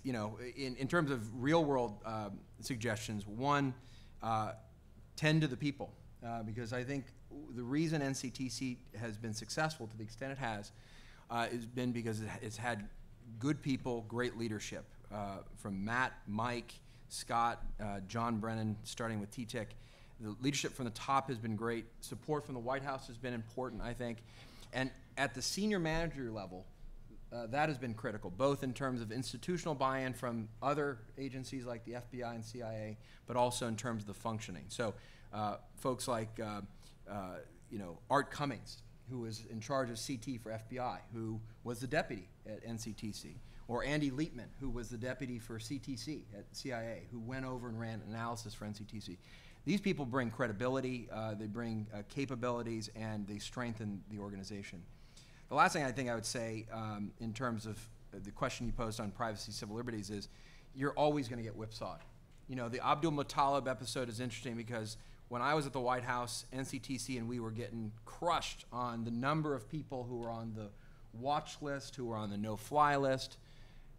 You know, in terms of real world suggestions, one, tend to the people, because I think the reason NCTC has been successful to the extent it has been because it's had good people, great leadership, from Matt, Mike, Scott, John Brennan, starting with TTIC. The leadership from the top has been great. Support from the White House has been important, I think. And at the senior manager level, that has been critical, both in terms of institutional buy-in from other agencies like the FBI and CIA, but also in terms of the functioning. So folks like you know, Art Cummings, who was in charge of CT for FBI, who was the deputy at NCTC, or Andy Liepman, who was the deputy for CTC at CIA, who went over and ran analysis for NCTC. These people bring credibility, they bring capabilities, and they strengthen the organization. The last thing I think I would say in terms of the question you posed on privacy, civil liberties is you're always going to get whipsawed. You know, the Abdul Muttalib episode is interesting because when I was at the White House, NCTC and we were getting crushed on the number of people who were on the watch list, who were on the no-fly list.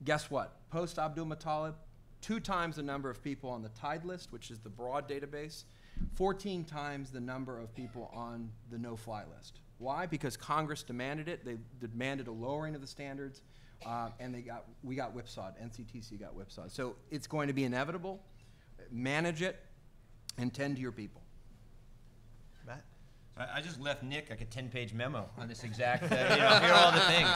Guess what? Post Abdul Muttalib, 2 times the number of people on the Tide list, which is the broad database, 14 times the number of people on the no-fly list. Why? Because Congress demanded it. They demanded a lowering of the standards, and we got whipsawed. NCTC got whipsawed. So it's going to be inevitable. Manage it and tend to your people. Matt? I just left Nick like a 10-page memo on this exact, you know, here are all the things.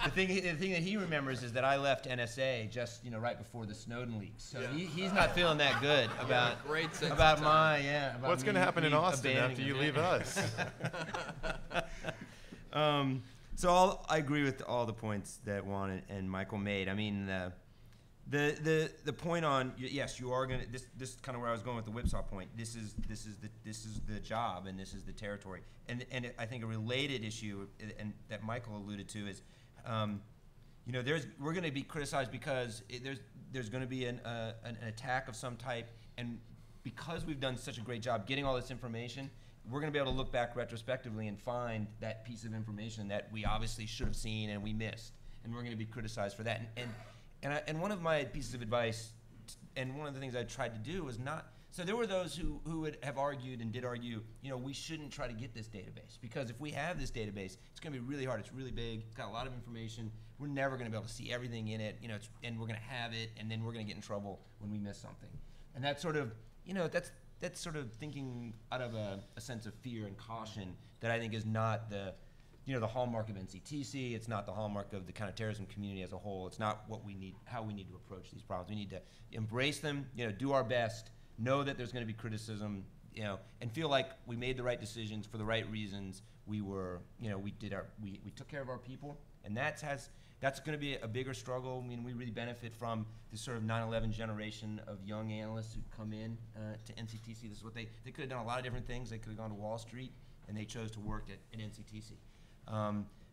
The thing that he remembers is that I left NSA just, you know, right before the Snowden leaks. So he's not feeling that good about What's going to happen in Austin after you leave us? So I agree with all the points that Juan and Michael made. I mean, the point on, yes, you are going to, this is kind of where I was going with the whipsaw point. This is the job, and this is the territory. And I think a related issue, and that Michael alluded to, is, you know, we're going to be criticized because there's going to be an attack of some type, and because we've done such a great job getting all this information, we're going to be able to look back retrospectively and find that piece of information that we obviously should have seen and we missed, and we're going to be criticized for that. And one of my pieces of advice, and one of the things I tried to do was not, so there were those who would have argued and did argue, you know, we shouldn't try to get this database, because if we have this database, it's going to be really hard. It's really big. It's got a lot of information. We're never going to be able to see everything in it, you know, and we're going to have it, and then we're going to get in trouble when we miss something. And that's sort of, you know, that's sort of thinking out of a sense of fear and caution that I think is not the, you know, the hallmark of NCTC. It's not the hallmark of the counterterrorism community as a whole. It's not what we need, how we need to approach these problems. We need to embrace them, you know, do our best, know that there's going to be criticism, you know, and feel like we made the right decisions for the right reasons. We were, you know, we took care of our people, and that's going to be a bigger struggle. I mean, we really benefit from this sort of 9/11 generation of young analysts who come in to NCTC. This is what they could have done a lot of different things. They could have gone to Wall Street, and they chose to work at NCTC.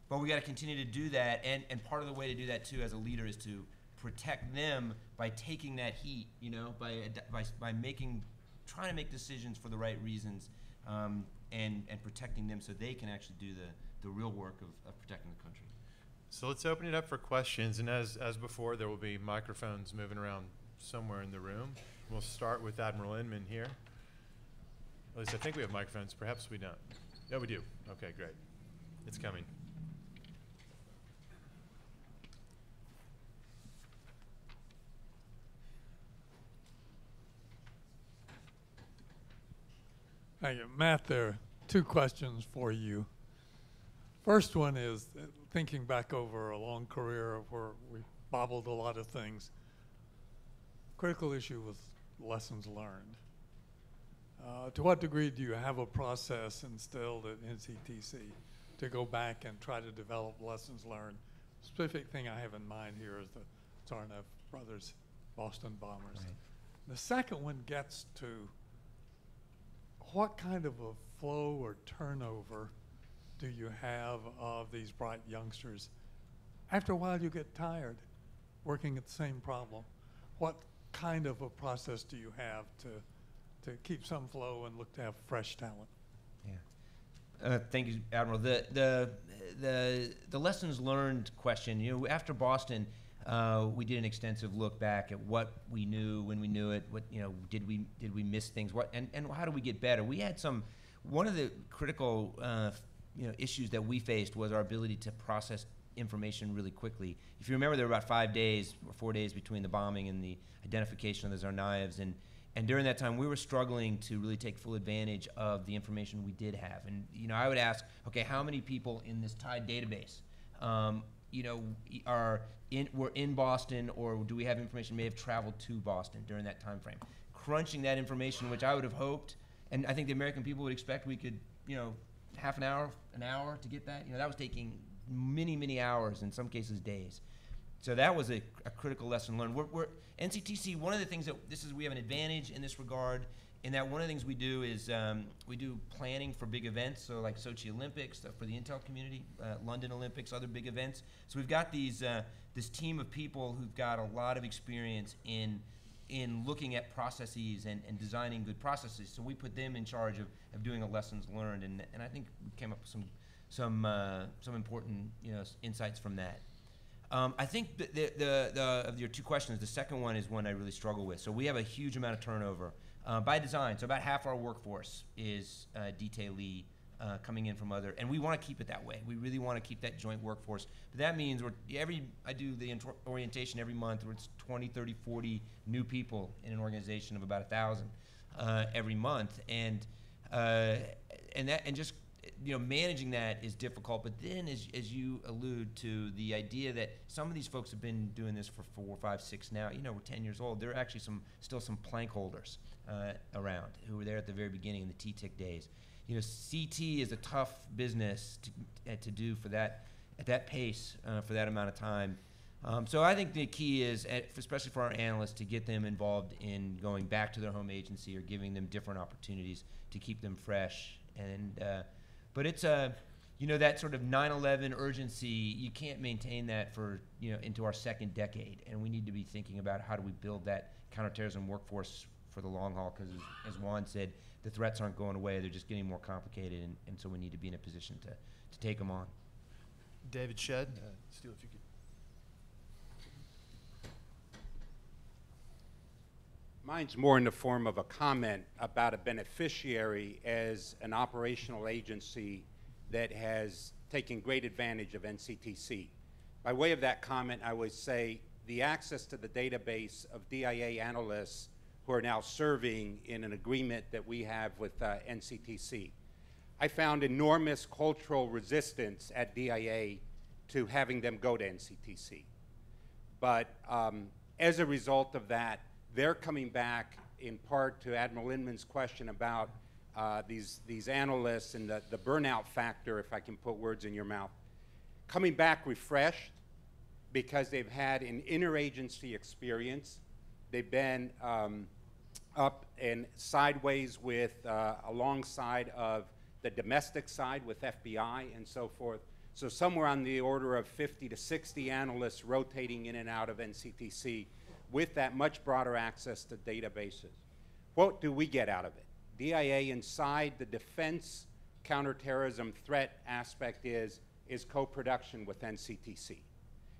But we got to continue to do that, and part of the way to do that too as a leader is to protect them by taking that heat, you know, by trying to make decisions for the right reasons, and protecting them so they can actually do the real work of protecting the country. So let's open it up for questions, and as before, there will be microphones moving around somewhere in the room. We'll start with Admiral Inman here. At least I think we have microphones. Perhaps we don't. Yeah, we do. Okay, great. It's coming. Thank you. Matt, there are two questions for you. First one is thinking back over a long career where we bobbled a lot of things. Critical issue was lessons learned. To what degree do you have a process instilled at NCTC to go back and try to develop lessons learned? Specific thing I have in mind here is the Zarate brothers, Boston bombers. Right. The second one gets to what kind of a flow or turnover do you have of these bright youngsters? After a while, you get tired working at the same problem. What kind of a process do you have to keep some flow and look to have fresh talent? Yeah. Thank you, Admiral. The lessons learned question, you know, after Boston, we did an extensive look back at what we knew when we knew it. What, you know, did we miss things? What and how do we get better? We had one of the critical issues that we faced was our ability to process information really quickly. If you remember, there were about 5 days or 4 days between the bombing and the identification of the Tsarnaevs, and during that time we were struggling to really take full advantage of the information we did have. And you know, I would ask, okay, how many people in this tied database were in Boston, or do we have information may have traveled to Boston during that time frame? Crunching that information, which I would have hoped, and I think the American people would expect we could, half an hour to get that. That was taking many hours, in some cases days. So that was a critical lesson learned. We're NCTC, one of the things we have an advantage in this regard, in that one of the things we do is we do planning for big events, so like Sochi Olympics, for the Intel community, London Olympics, other big events. So we've got this team of people who've got a lot of experience in looking at processes and designing good processes. So we put them in charge of doing a lessons learned, and I think we came up with some important insights from that. I think of your two questions, the second one is one I really struggle with. So we have a huge amount of turnover by design. So about half our workforce is detailee coming in from other, and we want to keep it that way. We really want to keep that joint workforce. But that means I do the orientation every month, where it's 20, 30, 40 new people in an organization of about 1,000 every month, and just managing that is difficult. But then, as you allude to, the idea that some of these folks have been doing this for 4, 5, 6 now, we're 10 years old. There are actually still some plank holders around who were there at the very beginning in the TTIC days. CT is a tough business to do for that at that pace for that amount of time. So I think the key is, especially for our analysts, to get them involved in going back to their home agency or giving them different opportunities to keep them fresh. But it's that sort of 9/11 urgency. You can't maintain that for into our second decade, and we need to be thinking about how do we build that counterterrorism workforce for the long haul, because as Juan said, the threats aren't going away, they're just getting more complicated, and so we need to be in a position to take them on. David Shedd, Steele, if you could. Mine's more in the form of a comment about a beneficiary as an operational agency that has taken great advantage of NCTC. By way of that comment, I would say the access to the database of DIA analysts who are now serving in an agreement that we have with NCTC. I found enormous cultural resistance at DIA to having them go to NCTC. But as a result of that, they're coming back in part to Admiral Inman's question about these analysts and the burnout factor, if I can put words in your mouth, coming back refreshed because they've had an interagency experience. They've been up and sideways with, alongside of the domestic side with FBI and so forth. So somewhere on the order of 50 to 60 analysts rotating in and out of NCTC with that much broader access to databases. What do we get out of it? DIA inside the defense counterterrorism threat aspect is co-production with NCTC.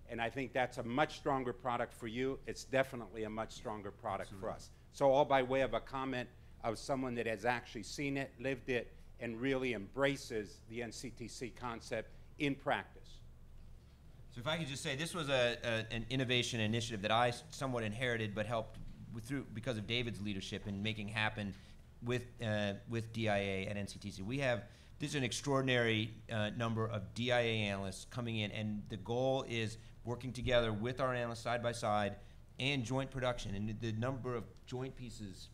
And I think that's a much stronger product for you. It's definitely a much stronger product for us. So all by way of a comment of someone that has actually seen it, lived it, and really embraces the NCTC concept in practice. So if I could just say, this was an innovation initiative that I somewhat inherited, but helped because of David's leadership in making happen with DIA at NCTC. This is an extraordinary number of DIA analysts coming in, and the goal is working together with our analysts side by side and joint production. And the number of joint pieces,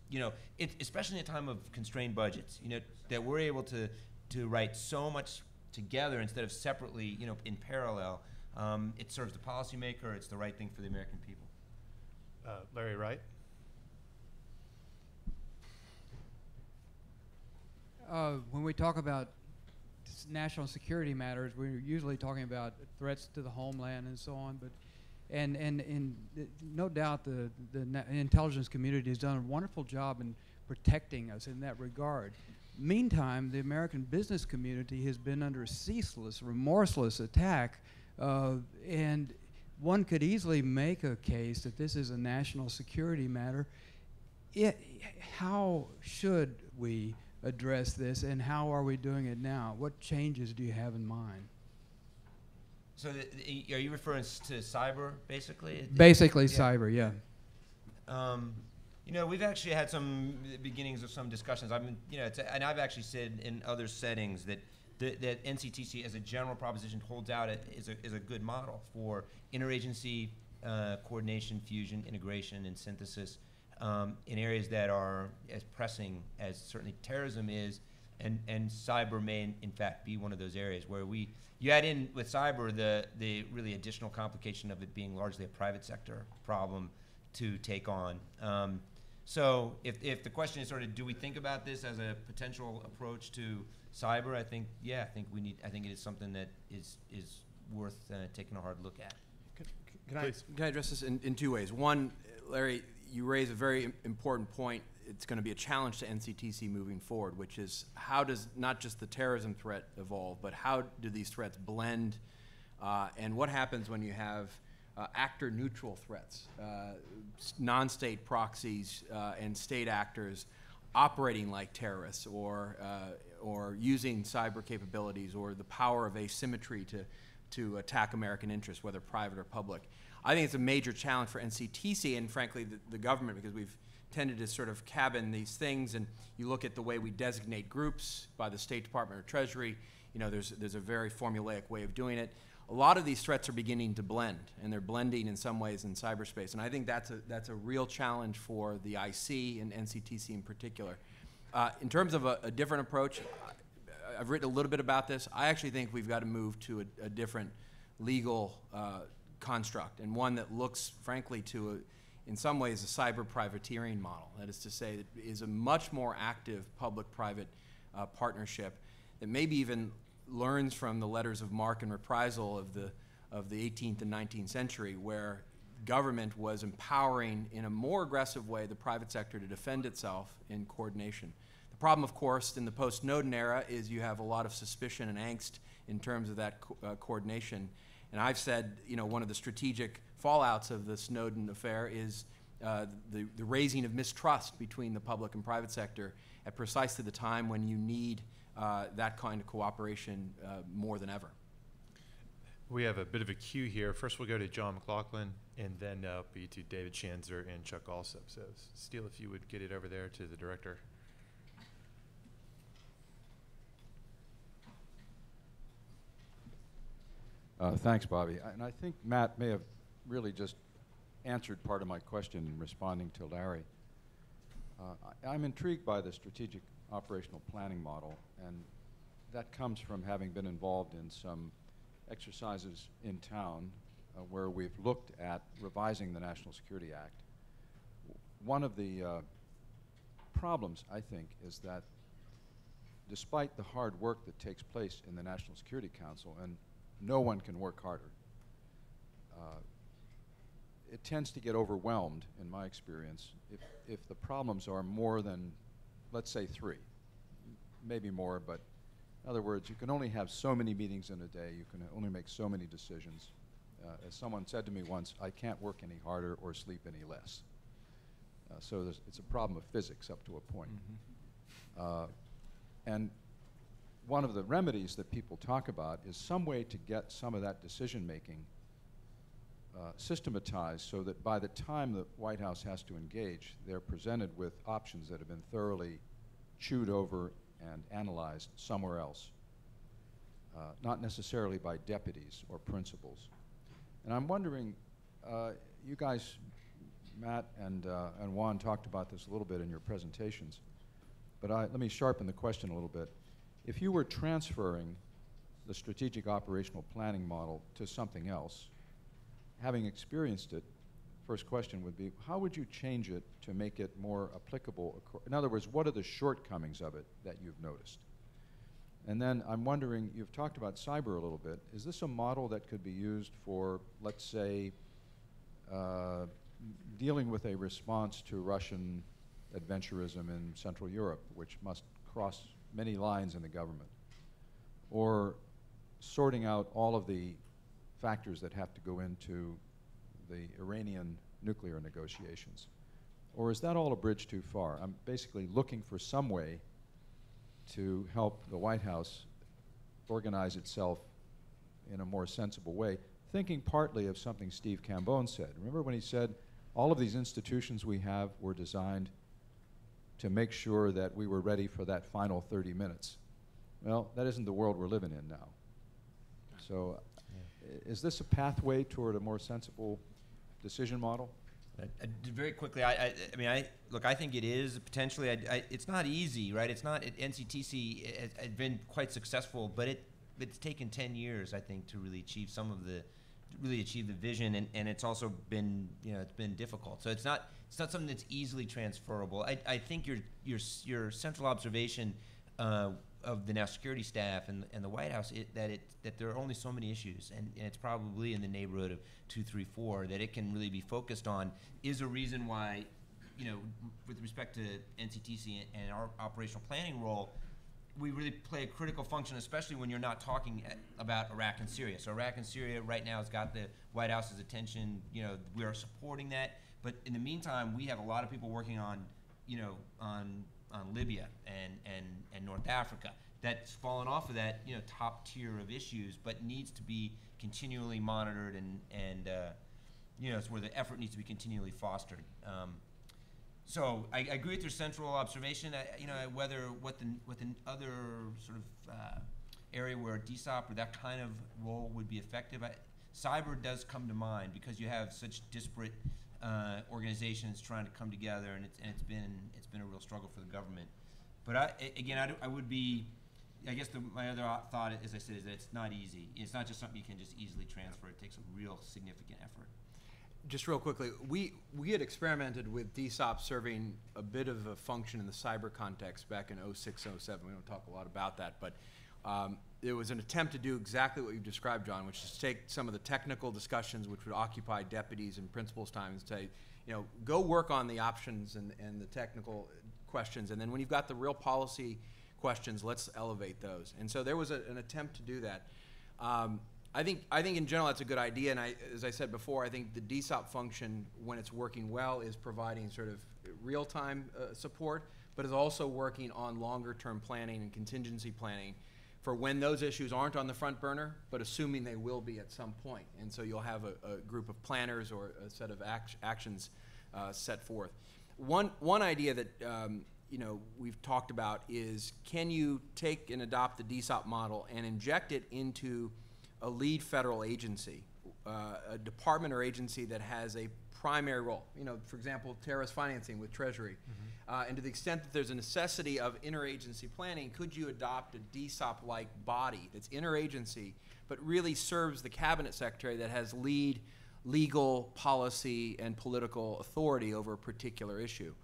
especially in a time of constrained budgets, that we're able to write so much together instead of separately, in parallel. It serves the policymaker. It's the right thing for the American people. Larry Wright. When we talk about national security matters, we're usually talking about threats to the homeland and so on. But and no doubt the intelligence community has done a wonderful job in protecting us in that regard. Meantime, the American business community has been under ceaseless, remorseless attack, and one could easily make a case that this is a national security matter. How should we address this, and how are we doing it now? What changes do you have in mind? So are you referring to cyber, basically? Basically, cyber, yeah. We've actually had some beginnings of some discussions. And I've actually said in other settings that NCTC, as a general proposition, holds out is a good model for interagency coordination, fusion, integration, and synthesis in areas that are as pressing as certainly terrorism is, and cyber may in fact be one of those areas where you add in with cyber the really additional complication of it being largely a private sector problem to take on. So if the question is sort of, do we think about this as a potential approach to cyber? I think it is something that is worth taking a hard look at. Can I address this in two ways? One, Larry, you raise a very important point. It's going to be a challenge to NCTC moving forward, which is how does not just the terrorism threat evolve, but how do these threats blend, and what happens when you have actor-neutral threats, non-state proxies and state actors operating like terrorists, or using cyber capabilities or the power of asymmetry to attack American interests, whether private or public. I think it's a major challenge for NCTC and, frankly, the government, because we've tended to sort of cabin these things. And you look at the way we designate groups by the State Department or Treasury, there's a very formulaic way of doing it. A lot of these threats are beginning to blend, and they're blending in some ways in cyberspace. And I think that's a real challenge for the IC and NCTC in particular. In terms of a different approach, I've written a little bit about this. I actually think we've got to move to a different legal construct, and one that looks, frankly, in some ways, a cyber privateering model. That is to say, that is a much more active public-private partnership that maybe even learns from the letters of marque and reprisal of the 18th and 19th century, where government was empowering in a more aggressive way the private sector to defend itself in coordination. The problem, of course, in the post-Snowden era is you have a lot of suspicion and angst in terms of that coordination. And I've said, one of the strategic fallouts of the Snowden affair is the raising of mistrust between the public and private sector at precisely the time when you need that kind of cooperation more than ever. We have a bit of a queue here. First, we'll go to John McLaughlin, and then be to David Schanzer and Chuck Alsop. So, Steele, if you would get it over there to the director. Thanks, Bobby. And I think Matt may have really just answered part of my question in responding to Larry. I'm intrigued by the strategic operational planning model, and that comes from having been involved in some exercises in town where we've looked at revising the National Security Act. One of the problems, I think, is that despite the hard work that takes place in the National Security Council, and no one can work harder, it tends to get overwhelmed, in my experience, if the problems are more than, let's say, 3, maybe more, but In other words, you can only have so many meetings in a day. You can only make so many decisions. As someone said to me once, I can't work any harder or sleep any less. So it's a problem of physics up to a point. And one of the remedies that people talk about is some way to get some of that decision-making systematized so that by the time the White House has to engage, they're presented with options that have been thoroughly chewed over and analyzed somewhere else, not necessarily by deputies or principals. And I'm wondering, you guys, Matt and Juan, talked about this a little bit in your presentations, but let me sharpen the question a little bit. If you were transferring the strategic operational planning model to something else, having experienced it, first question would be, how would you change it to make it more applicable? In other words, what are the shortcomings of it that you've noticed? And then I'm wondering, you've talked about cyber a little bit. Is this a model that could be used for, let's say, dealing with a response to Russian adventurism in Central Europe, which must cross many lines in the government, or sorting out all of the factors that have to go into the Iranian nuclear negotiations? Or is that all a bridge too far? I'm basically looking for some way to help the White House organize itself in a more sensible way, thinking partly of something Steve Cambone said. Remember when he said, all of these institutions we have were designed to make sure that we were ready for that final 30 minutes. Well, that isn't the world we're living in now. So is this a pathway toward a more sensible decision model? Very quickly, I mean, look, I think it is potentially. It's not easy, right? It's not. NCTC has been quite successful, but it's taken 10 years, I think, to really achieve the vision, and it's also been, it's been difficult. So it's not something that's easily transferable. I think your central observation of the national security staff and the White House that there are only so many issues, and it's probably in the neighborhood of 2, 3, 4 that it can really be focused on, is a reason why, with respect to NCTC and our operational planning role, we really play a critical function, especially when you're not talking about Iraq and Syria. So Iraq and Syria right now has got the White House's attention. We are supporting that, but in the meantime, we have a lot of people working on Libya and North Africa. That's fallen off of that top tier of issues, but needs to be continually monitored and it's where the effort needs to be continually fostered. So I agree with your central observation. Whether what the other sort of area where DSOP or that kind of role would be effective, cyber does come to mind because you have such disparate organizations trying to come together, and it's been a real struggle for the government. But I would be. I guess my other thought, as I said, is that it's not easy. It's not just something you can just easily transfer. It takes a real significant effort. Just real quickly, we had experimented with DSOP serving a bit of a function in the cyber context back in 06, 07. We don't talk a lot about that, but it was an attempt to do exactly what you've described, John, which is take some of the technical discussions which would occupy deputies and principals' time and say, go work on the options and the technical questions, and then when you've got the real policy questions, let's elevate those. And so there was an attempt to do that. I think in general that's a good idea, and as I said before, I think the DSOP function, when it's working well, is providing sort of real-time support, but is also working on longer-term planning and contingency planning for when those issues aren't on the front burner, but assuming they will be at some point. And so you'll have a group of planners or a set of actions set forth. One idea that we've talked about is, can you take and adopt the DSOP model and inject it into a lead federal agency, a department or agency that has a primary role? For example, terrorist financing with Treasury. And to the extent that there's a necessity of interagency planning, could you adopt a DSOP-like body that's interagency, but really serves the cabinet secretary that has legal, policy, and political authority over a particular issue?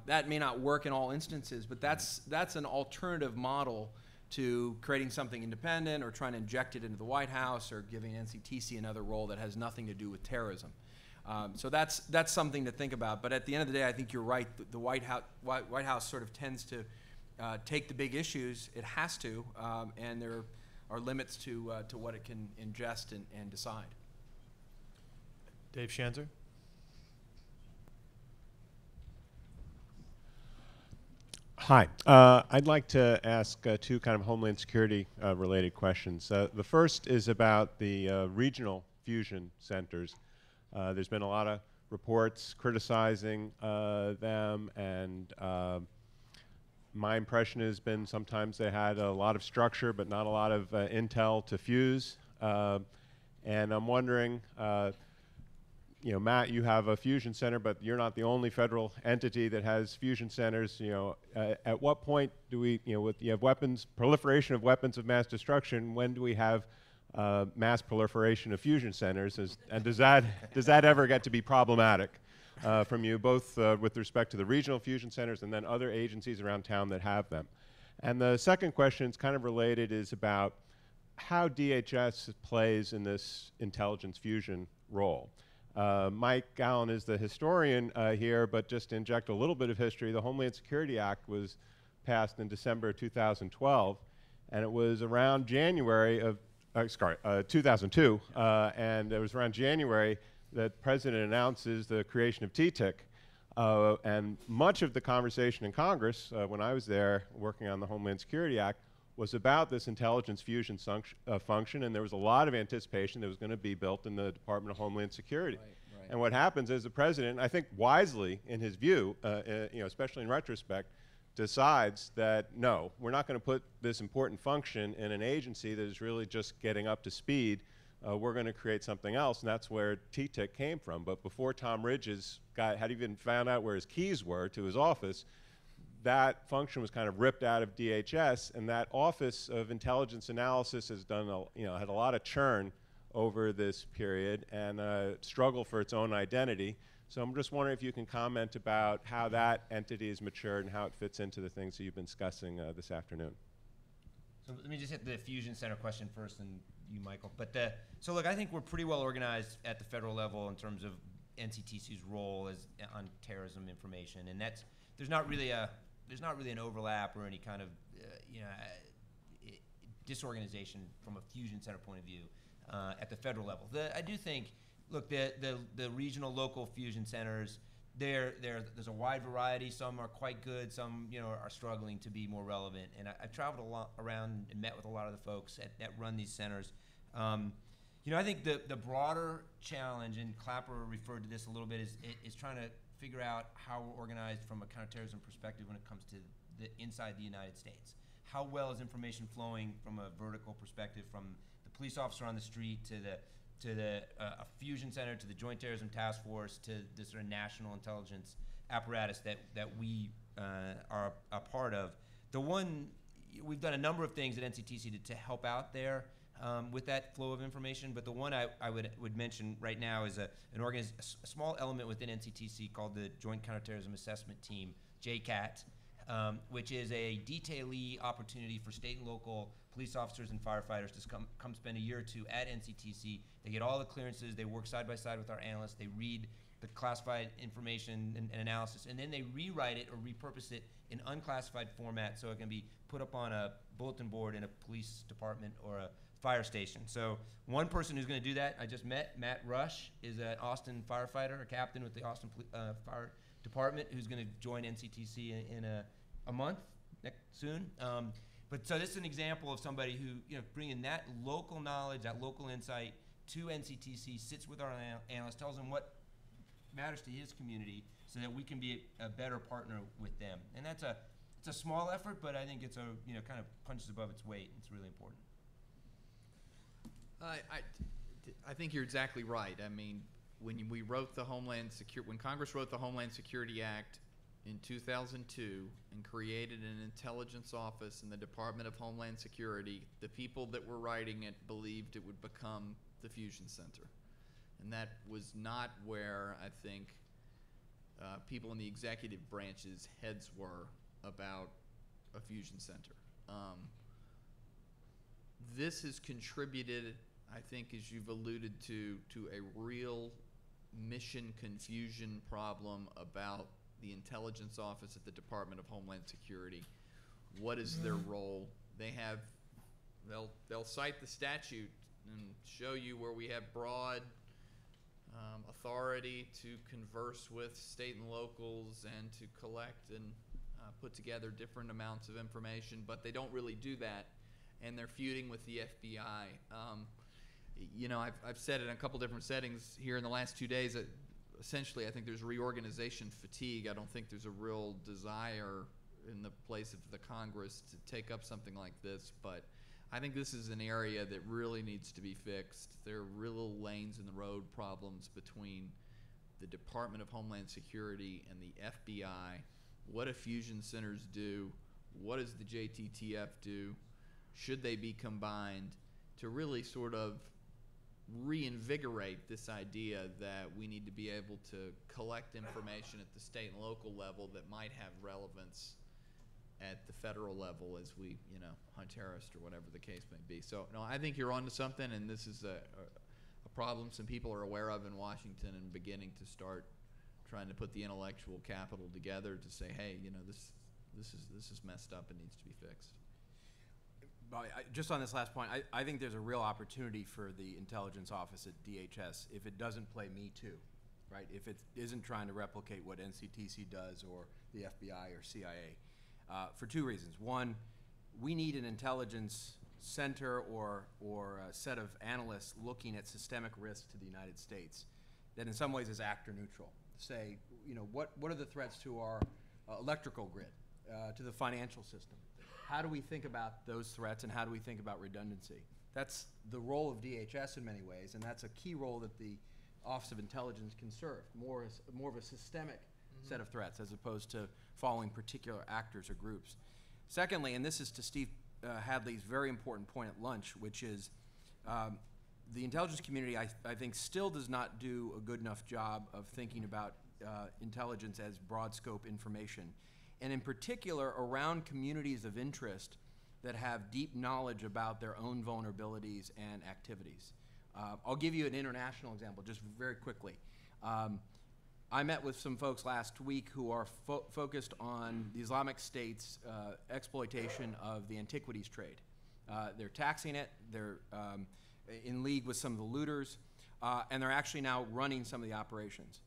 That may not work in all instances, but that's an alternative model to creating something independent or trying to inject it into the White House or giving NCTC another role that has nothing to do with terrorism. So that's something to think about. But at the end of the day, I think you're right. The White House sort of tends to take the big issues. It has to, and there are limits to what it can ingest and decide. Dave Schanzer. Hi. I'd like to ask two kind of Homeland Security related questions. The first is about the regional fusion centers. There's been a lot of reports criticizing them, and my impression has been sometimes they had a lot of structure but not a lot of intel to fuse. And I'm wondering, you know, Matt, you have a fusion center, but you're not the only federal entity that has fusion centers. You know, at what point do we, you know, you have weapons, proliferation of weapons of mass destruction, when do we have mass proliferation of fusion centers? And does that ever get to be problematic from you, both with respect to the regional fusion centers and then other agencies around town that have them? And the second question is kind of related, is about how DHS plays in this intelligence fusion role. Mike Allen is the historian here, but just to inject a little bit of history, the Homeland Security Act was passed in December 2012, and it was around January of 2002, and it was around January that the President announces the creation of TTIC. And much of the conversation in Congress, when I was there working on the Homeland Security Act, was about this intelligence fusion function, and there was a lot of anticipation that was going to be built in the Department of Homeland Security. Right. And what happens is the President, I think wisely in his view, you know, especially in retrospect, decides that no, we're not going to put this important function in an agency that is really just getting up to speed. We're going to create something else, and that's where TTIC came from. But before Tom Ridge's had even found out where his keys were to his office, that function was kind of ripped out of DHS, and that Office of Intelligence Analysis has done, had a lot of churn over this period and struggle for its own identity. So I'm just wondering if you can comment about how that entity has matured and how it fits into the things that you've been discussing this afternoon. So let me just hit the fusion center question first, and you, Michael. But so look, I think we're pretty well organized at the federal level in terms of NCTC's role on terrorism information, and there's not really an overlap or any kind of disorganization from a fusion center point of view at the federal level. I do think, look, the regional, local fusion centers, there's a wide variety. Some are quite good. Some are struggling to be more relevant. And I've traveled a lot around and met with a lot of the folks that run these centers. I think the broader challenge, and Clapper referred to this a little bit, is trying to figure out how we're organized from a counterterrorism perspective when it comes to the inside the United States. How well is information flowing from a vertical perspective, from the police officer on the street to the a fusion center, to the Joint Terrorism Task Force, to the sort of national intelligence apparatus that we are a part of. We've done a number of things at NCTC to help out there with that flow of information, but the one I would mention right now is a small element within NCTC called the Joint Counterterrorism Assessment Team, JCAT, which is a detailee opportunity for state and local police officers and firefighters to come spend a year or two at NCTC. They get all the clearances, they work side by side with our analysts, they read the classified information and analysis, and then they rewrite it or repurpose it in unclassified format so it can be put up on a bulletin board in a police department or a fire station. So one person who's going to do that, I just met, Matt Rush, is an Austin firefighter, a captain with the Austin Fire Department, who's going to join NCTC in a month, soon. But so this is an example of somebody who, bringing that local knowledge, that local insight to NCTC, sits with our analysts, tells them what matters to his community so that we can be a better partner with them. And it's a small effort, but I think it's kind of punches above its weight. It's really important. I think you're exactly right. I mean, when Congress wrote the Homeland Security Act in 2002 and created an intelligence office in the Department of Homeland Security, the people that were writing it believed it would become the Fusion Center. And that was not where I think people in the executive branch's heads were about a fusion center. This has contributed, I think, as you've alluded to a real mission confusion problem about the intelligence office at the Department of Homeland Security, What is their role? They'll cite the statute and show you where we have broad authority to converse with state and locals and to collect and put together different amounts of information, but they don't really do that, and they're feuding with the FBI. I've said it in a couple different settings here in the last 2 days that essentially I think there's reorganization fatigue. I don't think there's a real desire in the place of the Congress to take up something like this, but I think this is an area that really needs to be fixed. There are real lanes in the road problems between the Department of Homeland Security and the FBI. What do fusion centers do? What does the JTTF do? Should they be combined to really sort of reinvigorate this idea that we need to be able to collect information at the state and local level that might have relevance at the federal level as we, hunt terrorists or whatever the case may be. So, no, I think you're onto something, and this is a problem some people are aware of in Washington and beginning to start trying to put the intellectual capital together to say, hey, this is messed up and needs to be fixed. Just on this last point, I think there's a real opportunity for the intelligence office at DHS if it doesn't play Me Too, right? If it isn't trying to replicate what NCTC does or the FBI or CIA. For two reasons. One, we need an intelligence center or a set of analysts looking at systemic risk to the United States that in some ways is actor neutral. Say, what are the threats to our electrical grid, to the financial system? How do we think about those threats, and how do we think about redundancy? That's the role of DHS in many ways, and that's a key role that the Office of Intelligence can serve, more of a systemic set of threats as opposed to following particular actors or groups. Secondly, and this is to Steve Hadley's very important point at lunch, which is the intelligence community, I think, still does not do a good enough job of thinking about intelligence as broad scope information, and in particular around communities of interest that have deep knowledge about their own vulnerabilities and activities. I'll give you an international example just very quickly. I met with some folks last week who are focused on the Islamic State's exploitation of the antiquities trade. They're taxing it, they're in league with some of the looters, and they're actually now running some of the operations.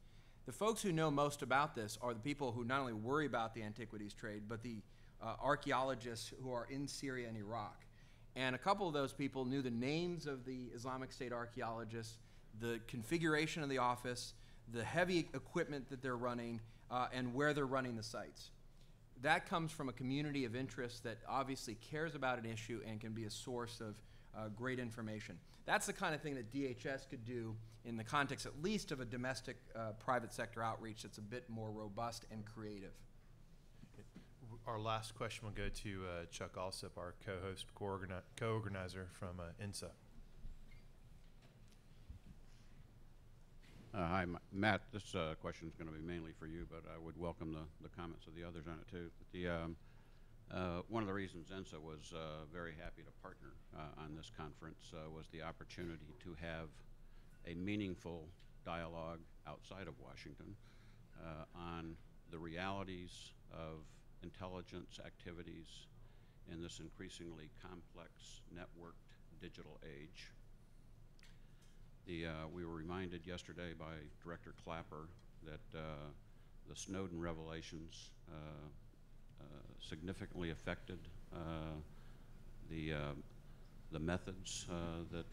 The folks who know most about this are the people who not only worry about the antiquities trade, but the archaeologists who are in Syria and Iraq. And a couple of those people knew the names of the Islamic State archaeologists, the configuration of the office, the heavy equipment that they're running, and where they're running the sites. That comes from a community of interest that obviously cares about an issue and can be a source of great information. That's the kind of thing that DHS could do in the context at least of a domestic private sector outreach that's a bit more robust and creative. Our last question will go to Chuck Alsop, our co-host, co-organizer from INSA. Hi, Matt. This question is going to be mainly for you, but I would welcome the comments of the others on it too. One of the reasons INSA was very happy to partner on this conference was the opportunity to have a meaningful dialogue outside of Washington on the realities of intelligence activities in this increasingly complex, networked digital age. We were reminded yesterday by Director Clapper that the Snowden revelations significantly affected the methods that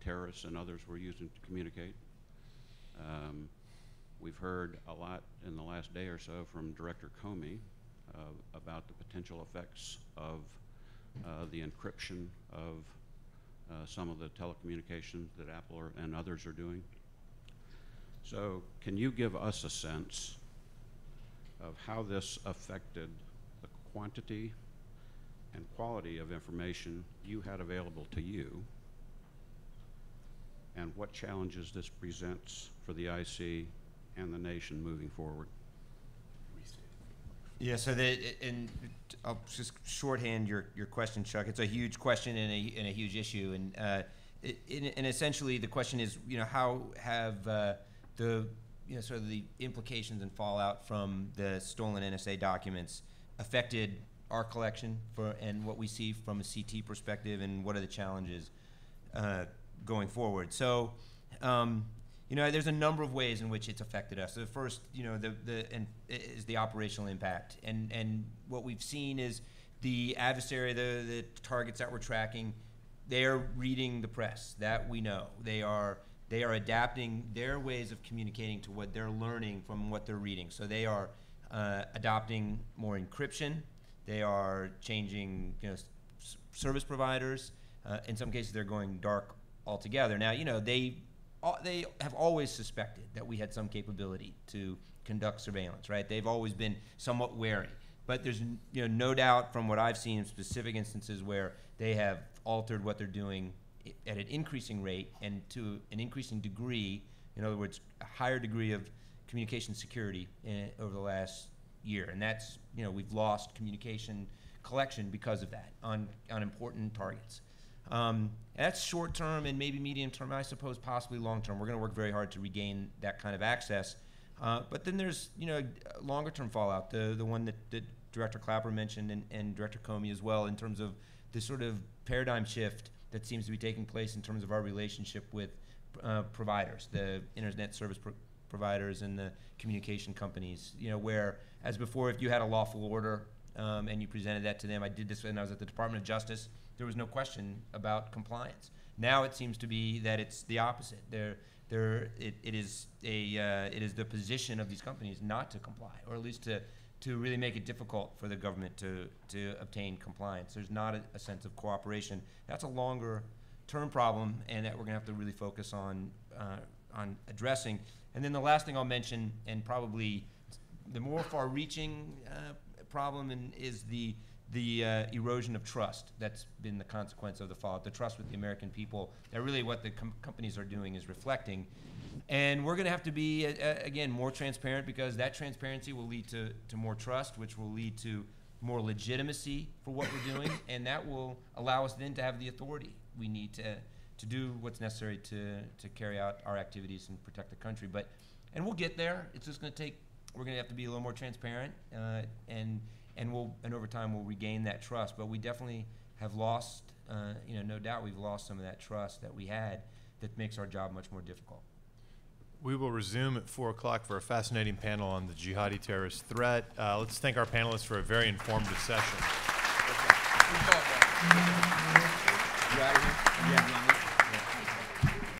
terrorists and others were using to communicate. We've heard a lot in the last day or so from Director Comey about the potential effects of the encryption of some of the telecommunications that Apple and others are doing. So can you give us a sense of how this affected the quantity and quality of information you had available to you, and what challenges this presents for the IC and the nation moving forward? Yeah, so I'll just shorthand your question, Chuck. It's a huge question and a huge issue, and essentially the question is, how have the sort of the implications and fallout from the stolen NSA documents affected our collection and what we see from a CT perspective, and what are the challenges going forward. So, there's a number of ways in which it's affected us. So the first, is the operational impact, and what we've seen is the adversary, the targets that we're tracking, they are reading the press. That we know. They are adapting their ways of communicating to what they're learning from what they're reading. So they are adopting more encryption. They are changing, service providers. In some cases, they're going dark altogether. Now, they have always suspected that we had some capability to conduct surveillance, right? They've always been somewhat wary. But there's no doubt from what I've seen in specific instances where they have altered what they're doing at an increasing rate and to an increasing degree, in other words, a higher degree of communication security over the last year. And that's, we've lost communication collection because of that on important targets. That's short term and maybe medium term, I suppose possibly long term. We're going to work very hard to regain that kind of access. But then there's, longer term fallout, the one that Director Clapper mentioned and Director Comey as well, in terms of this sort of paradigm shift that seems to be taking place in terms of our relationship with providers, the internet service providers and the communication companies, where as before, if you had a lawful order and you presented that to them, I did this when I was at the Department of Justice, there was no question about compliance. Now it seems to be that it's the opposite. It is the position of these companies not to comply, or at least to really make it difficult for the government to obtain compliance. There's not a sense of cooperation. That's a longer term problem, and that we're gonna have to really focus on addressing. And then the last thing I'll mention, and probably the more far-reaching problem, is the erosion of trust that's been the consequence of the fallout, the trust with the American people, that really what the companies are doing is reflecting. And we're going to have to be, again, more transparent, because that transparency will lead to more trust, which will lead to more legitimacy for what we're doing, and that will allow us then to have the authority we need to do what's necessary to carry out our activities and protect the country. And we'll get there. It's just going to take, we're going to have to be a little more transparent, and over time we'll regain that trust. But we definitely have lost, no doubt we've lost some of that trust that we had, that makes our job much more difficult. We will resume at 4 o'clock for a fascinating panel on the jihadi terrorist threat. Let's thank our panelists for a very informative session.